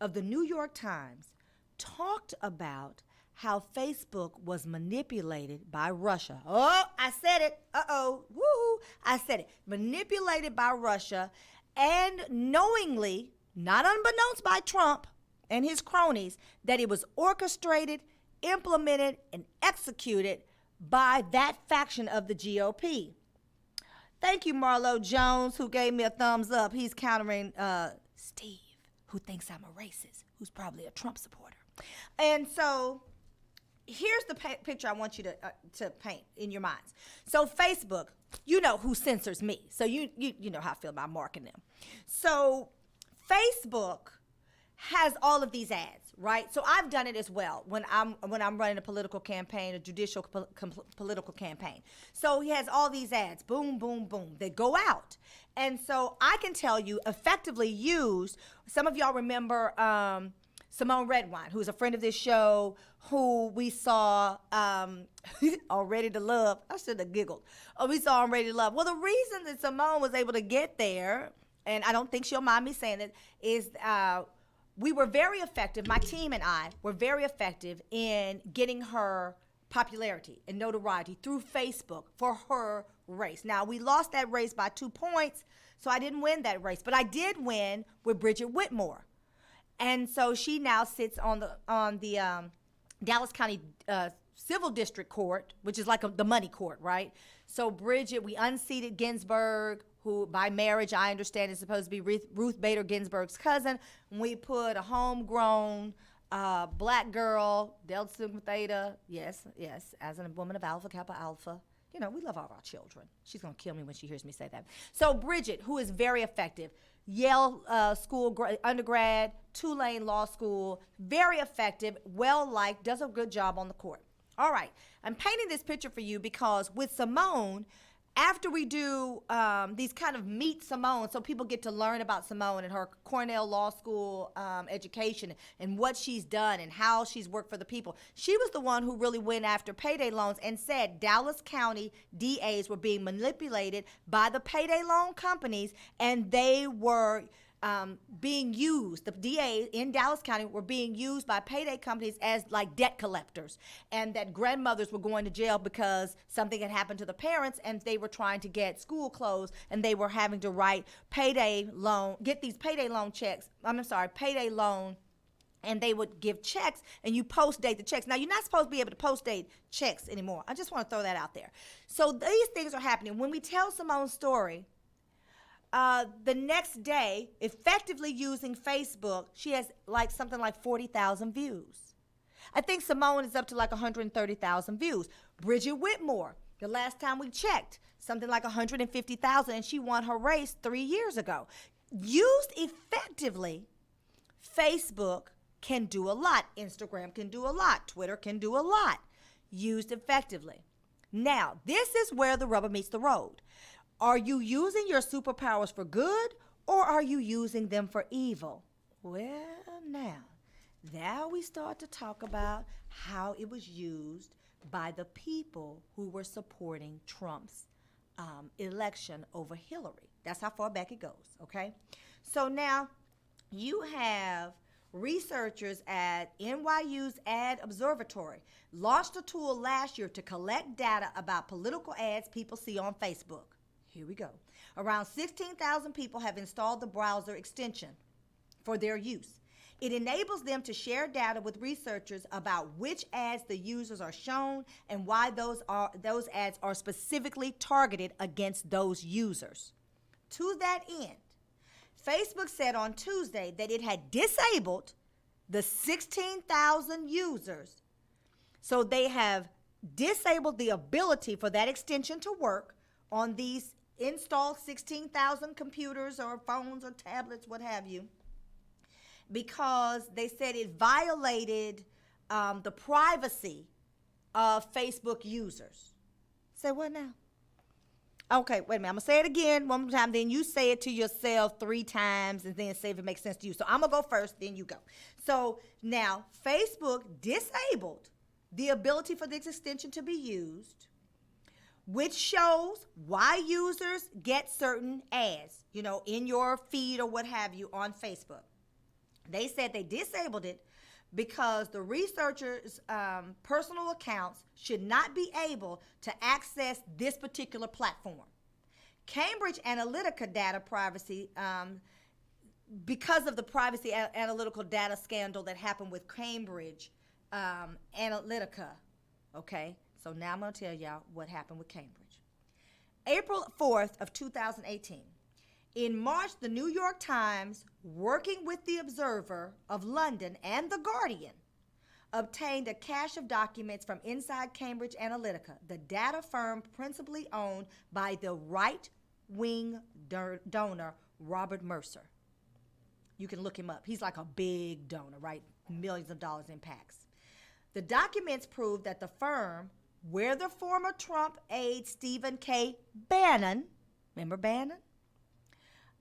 of the New York Times talked about how Facebook was manipulated by Russia. Oh, I said it. Uh-oh. Woo. I said it. Manipulated by Russia and knowingly, not unbeknownst by Trump and his cronies, that it was orchestrated, implemented, and executed by that faction of the GOP. Thank you, Marlo Jones, who gave me a thumbs up. He's countering Steve, who thinks I'm a racist, who's probably a Trump supporter. And so here's the picture I want you to paint in your minds. So Facebook, you know who censors me. So you know how I feel about marking them. So Facebook has all of these ads, right? So I've done it as well when I'm running a political campaign, a judicial political campaign. So he has all these ads, boom, boom, boom, that go out. And so I can tell you effectively used, some of y'all remember Simone Redwine, who's a friend of this show, who we saw on Ready to Love. I should have giggled. Oh, we saw on Ready to Love. Well, the reason that Simone was able to get there, and I don't think she'll mind me saying it, is we were very effective. My team and I were very effective in getting her popularity and notoriety through Facebook for her race. Now, we lost that race by 2 points, so I didn't win that race, but I did win with Bridget Whitmore. And so she now sits on the Dallas County Civil District Court, which is like the money court, right? So Bridget, we unseated Ginsburg, who by marriage I understand is supposed to be Ruth Bader Ginsburg's cousin. We put a homegrown black girl, Delta Sigma Theta, yes, as a woman of Alpha Kappa Alpha. You know, we love all our children. She's going to kill me when she hears me say that. So Bridget, who is very effective, Yale school undergrad, Tulane Law School, very effective, well-liked, does a good job on the court. All right, I'm painting this picture for you because with Simone, after we do these kind of meet Simone, so people get to learn about Simone and her Cornell Law School education and what she's done and how she's worked for the people. She was the one who really went after payday loans and said Dallas County DAs were being manipulated by the payday loan companies, and they were being used. The DAs in Dallas County were being used by payday companies as like debt collectors, and that grandmothers were going to jail because something had happened to the parents and they were trying to get school clothes and they were having to write get these payday loan checks. Payday loan. And they would give checks, and you post-date the checks. Now, you're not supposed to be able to post-date checks anymore. I just want to throw that out there. So these things are happening. When we tell Simone's story, the next day, effectively using Facebook, she has something like 40,000 views. I think Simone is up to like 130,000 views. Bridget Whitmore, the last time we checked, something like 150,000, and she won her race 3 years ago. Used effectively, Facebook can do a lot. Instagram can do a lot. Twitter can do a lot. Used effectively. Now, this is where the rubber meets the road. Are you using your superpowers for good, or are you using them for evil? Well, now we start to talk about how it was used by the people who were supporting Trump's election over Hillary. That's how far back it goes, okay? So now you have researchers at NYU's Ad Observatory launched a tool last year to collect data about political ads people see on Facebook. Here we go. Around 16,000 people have installed the browser extension for their use. It enables them to share data with researchers about which ads the users are shown and why those ads are specifically targeted against those users. To that end, Facebook said on Tuesday that it had disabled the 16,000 users. So they have disabled the ability for that extension to work on these installed 16,000 computers or phones or tablets, what have you, because they said it violated the privacy of Facebook users. Say what now? Okay, wait a minute. I'm going to say it again one more time. Then you say it to yourself 3 times and then say if it makes sense to you. So I'm going to go first, then you go. So now Facebook disabled the ability for this extension to be used, which shows why users get certain ads, in your feed or what have you on Facebook. They said they disabled it because the researchers' personal accounts should not be able to access this particular platform. Cambridge Analytica data privacy, because of the privacy analytical data scandal that happened with Cambridge Analytica, okay? So now I'm going to tell y'all what happened with Cambridge. April 4th of 2018. In March, the New York Times, working with the Observer of London and The Guardian, obtained a cache of documents from inside Cambridge Analytica, the data firm principally owned by the right-wing donor Robert Mercer. You can look him up. He's like a big donor, right? Millions of dollars in PACs. The documents prove that the firm, where the former Trump aide Stephen K. Bannon, remember Bannon?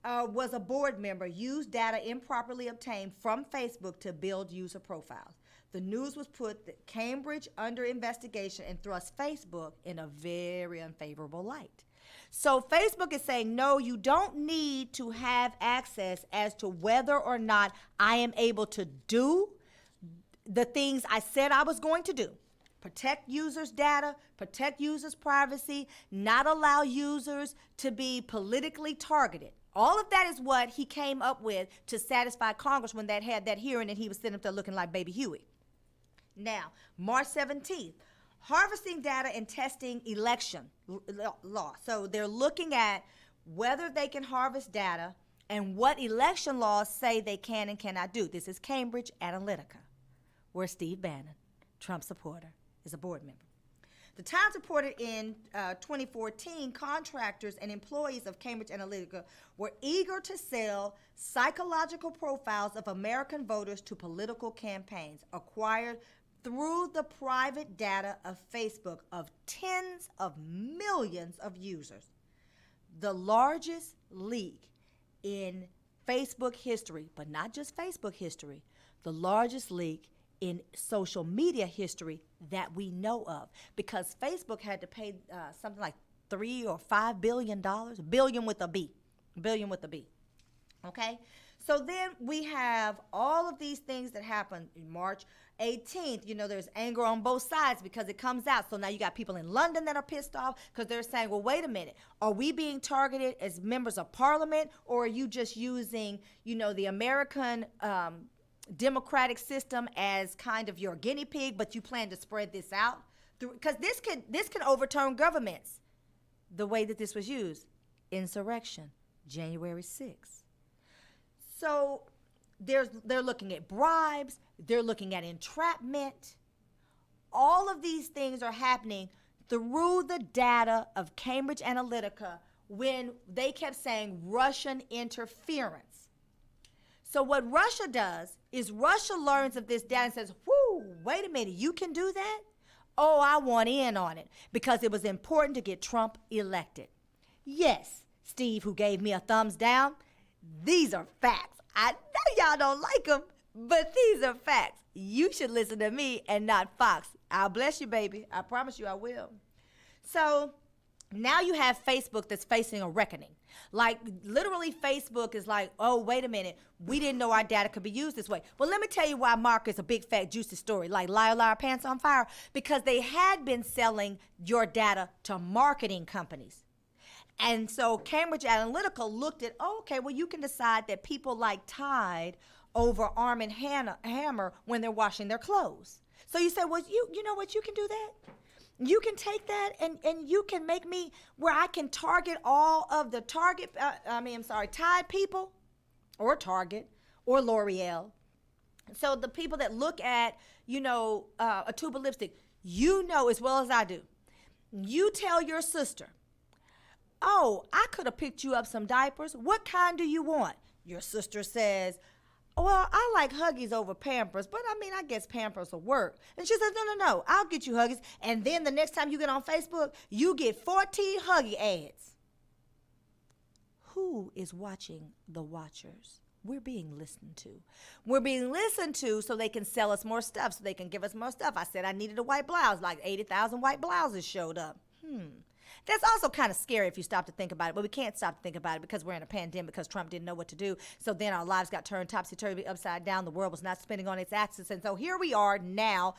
Was a board member, used data improperly obtained from Facebook to build user profiles. The news was put that Cambridge under investigation and thrust Facebook in a very unfavorable light. So Facebook is saying, no, you don't need to have access as to whether or not I am able to do the things I said I was going to do. Protect users' data, protect users' privacy, not allow users to be politically targeted. All of that is what he came up with to satisfy Congress when that had that hearing and he was sitting up there looking like Baby Huey. Now, March 17th, harvesting data and testing election law. So they're looking at whether they can harvest data and what election laws say they can and cannot do. This is Cambridge Analytica, where Steve Bannon, Trump supporter, is a board member. The Times reported in 2014, contractors and employees of Cambridge Analytica were eager to sell psychological profiles of American voters to political campaigns acquired through the private data of Facebook of tens of millions of users. The largest leak in Facebook history, but not just Facebook history, the largest leak in social media history that we know of, because Facebook had to pay something like $3 or $5 billion, billion with a B. Okay? So then we have all of these things that happened in March 18th. You know, there's anger on both sides because it comes out. So now you got people in London that are pissed off because they're saying, well, wait a minute. Are we being targeted as members of parliament, or are you just using, you know, the American democratic system as kind of your guinea pig, but you plan to spread this out? Because this can overturn governments the way that this was used. Insurrection, January 6th. So they're looking at bribes, they're looking at entrapment. All of these things are happening through the data of Cambridge Analytica when they kept saying Russian interference. So what Russia does is Russia learns of this data and says, whoo, wait a minute, you can do that? Oh, I want in on it because it was important to get Trump elected. Yes, Steve, who gave me a thumbs down, these are facts. I know y'all don't like them, but these are facts. You should listen to me and not Fox. I'll bless you, baby. I promise you I will. So now you have Facebook that's facing a reckoning. Like, literally, Facebook is like, oh, wait a minute. We didn't know our data could be used this way. Well, let me tell you why Mark is a big, fat, juicy story, like liar, liar, pants on fire, because they had been selling your data to marketing companies. And so Cambridge Analytica looked at, oh, okay, well, you can decide that people like Tide over Arm & Hammer when they're washing their clothes. So you say, well, you know what, you can do that? You can take that and you can make me where I can target all of the Tide people or Target or L'Oreal. So the people that look at, a tube of lipstick, you know as well as I do. You tell your sister, oh, I could have picked you up some diapers. What kind do you want? Your sister says, well, I like Huggies over Pampers, but I guess Pampers will work. And she says, no, I'll get you Huggies. And then the next time you get on Facebook, you get 14 Huggy ads. Who is watching the watchers? We're being listened to. We're being listened to so they can sell us more stuff, so they can give us more stuff. I said I needed a white blouse, like 80,000 white blouses showed up. That's also kind of scary if you stop to think about it, but we can't stop to think about it because we're in a pandemic, because Trump didn't know what to do. So then our lives got turned topsy-turvy, upside down. The world was not spinning on its axis. And so here we are now,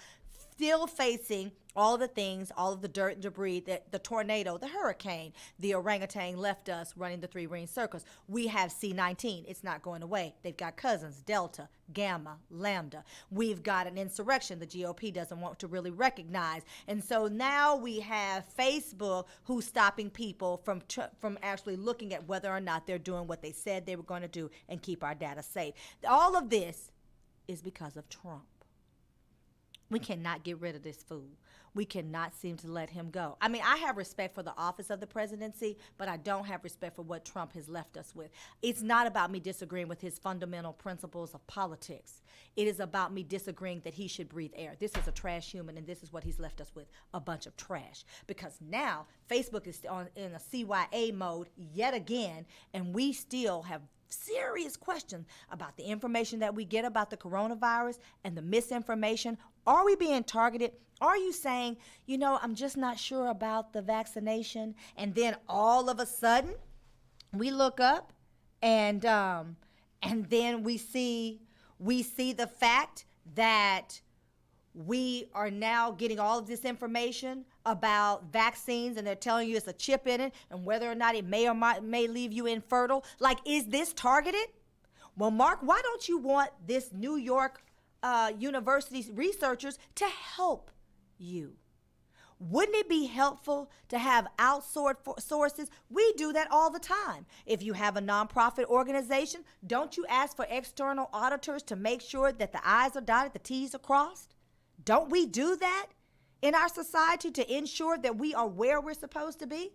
still facing all of the things, all of the dirt and debris, the tornado, the hurricane, the orangutan left us running the 3 ring circles. We have C-19. It's not going away. They've got cousins, Delta, Gamma, Lambda. We've got an insurrection the GOP doesn't want to really recognize. And so now we have Facebook who's stopping people from actually looking at whether or not they're doing what they said they were going to do and keep our data safe. All of this is because of Trump. We cannot get rid of this fool. We cannot seem to let him go. I have respect for the office of the presidency, but I don't have respect for what Trump has left us with. It's not about me disagreeing with his fundamental principles of politics. It is about me disagreeing that he should breathe air. This is a trash human, and this is what he's left us with, a bunch of trash. Because now Facebook is in a CYA mode yet again, and we still have serious questions about the information that we get about the coronavirus and the misinformation. Are we being targeted? Are you saying, I'm just not sure about the vaccination, and then all of a sudden we look up and then we see the fact that we are now getting all of this information about vaccines, and they're telling you it's a chip in it, and whether or not it may or may leave you infertile. Like, is this targeted? Well, Mark, why don't you want this New York University researchers to help you? Wouldn't it be helpful to have outsourced sources? We do that all the time. If you have a nonprofit organization, don't you ask for external auditors to make sure that the I's are dotted, the T's are crossed? Don't we do that in our society to ensure that we are where we're supposed to be?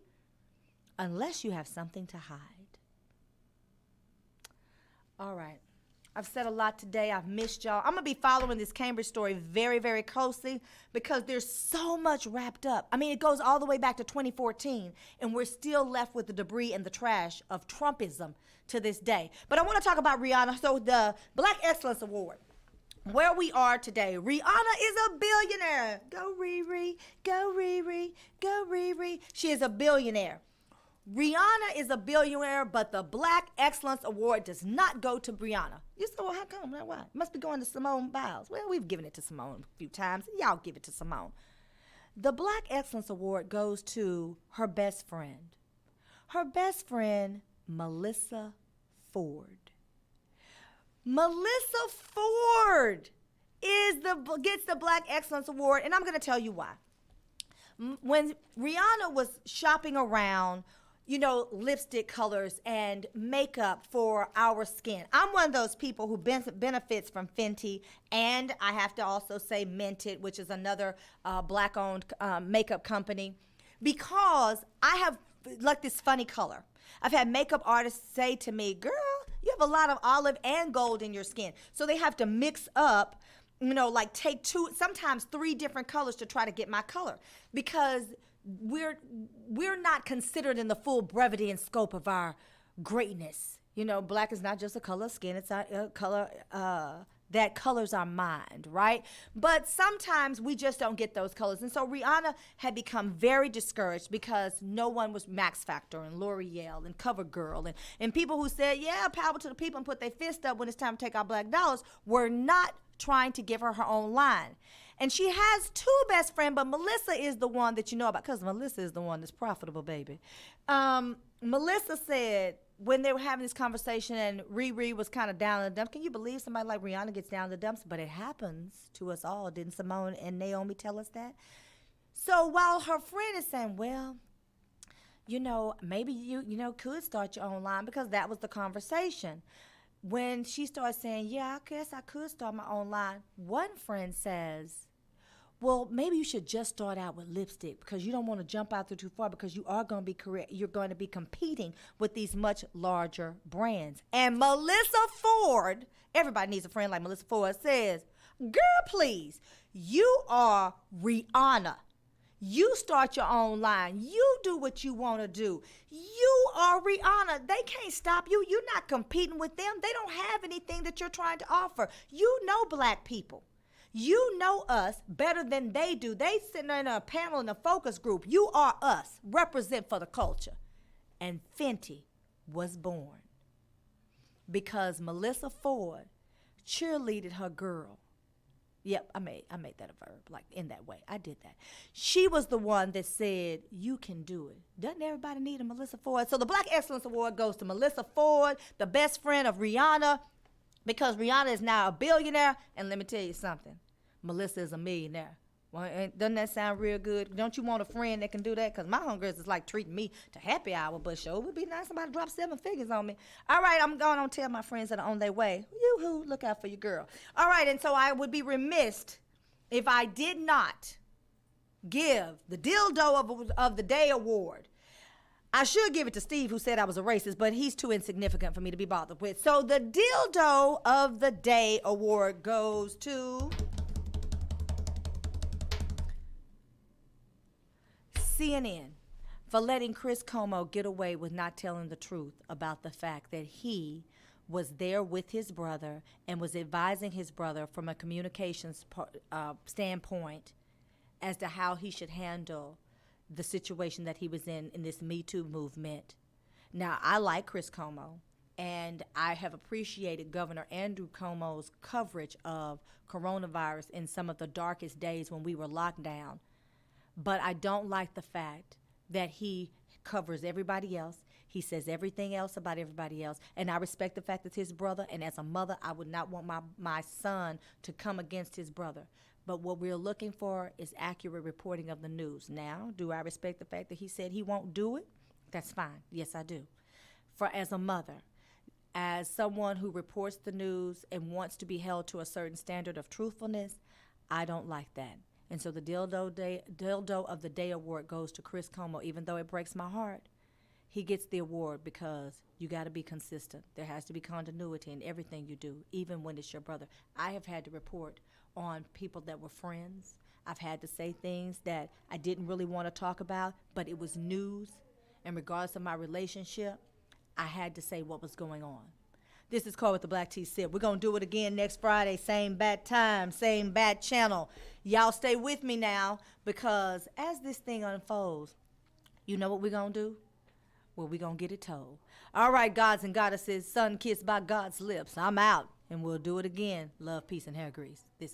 Unless you have something to hide. All right. I've said a lot today. I've missed y'all. I'm going to be following this Cambridge story very, very closely because there's so much wrapped up. I mean, it goes all the way back to 2014, and we're still left with the debris and the trash of Trumpism to this day. But I want to talk about Rhianna. So the Black Excellence Award, where we are today. Rhianna is a billionaire. Go Riri, go Riri, go Riri. She is a billionaire. Rhianna is a billionaire, but the Black Excellence Award does not go to Rhianna. You say, well, how come? Why? It must be going to Simone Biles. Well, we've given it to Simone a few times. Y'all give it to Simone. The Black Excellence Award goes to her best friend. Her best friend, Melissa Ford. Melissa Ford gets the Black Excellence Award, and I'm going to tell you why. When Rhianna was shopping around, lipstick colors and makeup for our skin, I'm one of those people who benefits from Fenty, and I have to also say Mented, which is another Black-owned makeup company, because I have like this funny color. I've had makeup artists say to me, girl, you have a lot of olive and gold in your skin. So they have to mix up, like take sometimes 3 different colors to try to get my color, because we're not considered in the full brevity and scope of our greatness. Black is not just a color of skin, it's a color that colors our mind, right? But sometimes we just don't get those colors. And so Rhianna had become very discouraged because no one was Max Factor and L'Oreal and CoverGirl and people who said, yeah, power to the people and put their fist up when it's time to take our black dollars, were not trying to give her own line. And she has 2 best friends, but Melissa is the one that you know about, because Melissa is the one that's profitable, baby. Melissa said, when they were having this conversation and Riri was kind of down in the dumps, can you believe somebody like Rhianna gets down in the dumps? But it happens to us all. Didn't Simone and Naomi tell us that? So while her friend is saying, well, maybe you could start your own line, because that was the conversation. When she started saying, yeah, I guess I could start my own line, one friend says, well, maybe you should just start out with lipstick, because you don't want to jump out there too far, because you are going to be you're going to be competing with these much larger brands. And Melissa Ford, everybody needs a friend like Melissa Ford, says, girl, please, you are Rhianna. You start your own line. You do what you want to do. You are Rhianna. They can't stop you. You're not competing with them. They don't have anything that you're trying to offer. You know Black people. You know us better than they do. They sitting in a panel in a focus group. You are us. Represent for the culture. And Fenty was born because Melissa Ford cheerleaded her girl. Yep, I made that a verb, like in that way. I did that. She was the one that said, you can do it. Doesn't everybody need a Melissa Ford? So the Black Excellence Award goes to Melissa Ford, the best friend of Rhianna, because Rhianna is now a billionaire. And let me tell you something, Melissa is a millionaire. Well, doesn't that sound real good? Don't you want a friend that can do that? Because my homegirls is like treating me to happy hour, but sure it would be nice somebody drop 7 figures on me. All right, I'm going to tell my friends that are on their way. Yoo-hoo, look out for your girl. All right, and so I would be remiss if I did not give the Dildo of the Day award. I should give it to Steve, who said I was a racist, but he's too insignificant for me to be bothered with. So the Dildo of the Day award goes to CNN for letting Chris Cuomo get away with not telling the truth about the fact that he was there with his brother and was advising his brother from a communications standpoint as to how he should handle the situation that he was in this Me Too movement. Now, I like Chris Cuomo, and I have appreciated Governor Andrew Cuomo's coverage of coronavirus in some of the darkest days when we were locked down. But I don't like the fact that he covers everybody else. He says everything else about everybody else. And I respect the fact that it's his brother. And as a mother, I would not want my son to come against his brother. But what we're looking for is accurate reporting of the news. Now, do I respect the fact that he said he won't do it? That's fine. Yes, I do. For as a mother, as someone who reports the news and wants to be held to a certain standard of truthfulness, I don't like that. And so the Dildo of the Day award goes to Chris Cuomo, even though it breaks my heart. He gets the award because you got to be consistent. There has to be continuity in everything you do, even when it's your brother. I have had to report on people that were friends. I've had to say things that I didn't really want to talk about, but it was news. And regardless of my relationship, I had to say what was going on. This is Call with the Black Tea Sip. We're going to do it again next Friday, same bat time, same bat channel. Y'all stay with me now, because as this thing unfolds, you know what we're going to do? Well, we're going to get it told. All right, gods and goddesses, sun kissed by God's lips. I'm out, and we'll do it again. Love, peace, and hair grease. This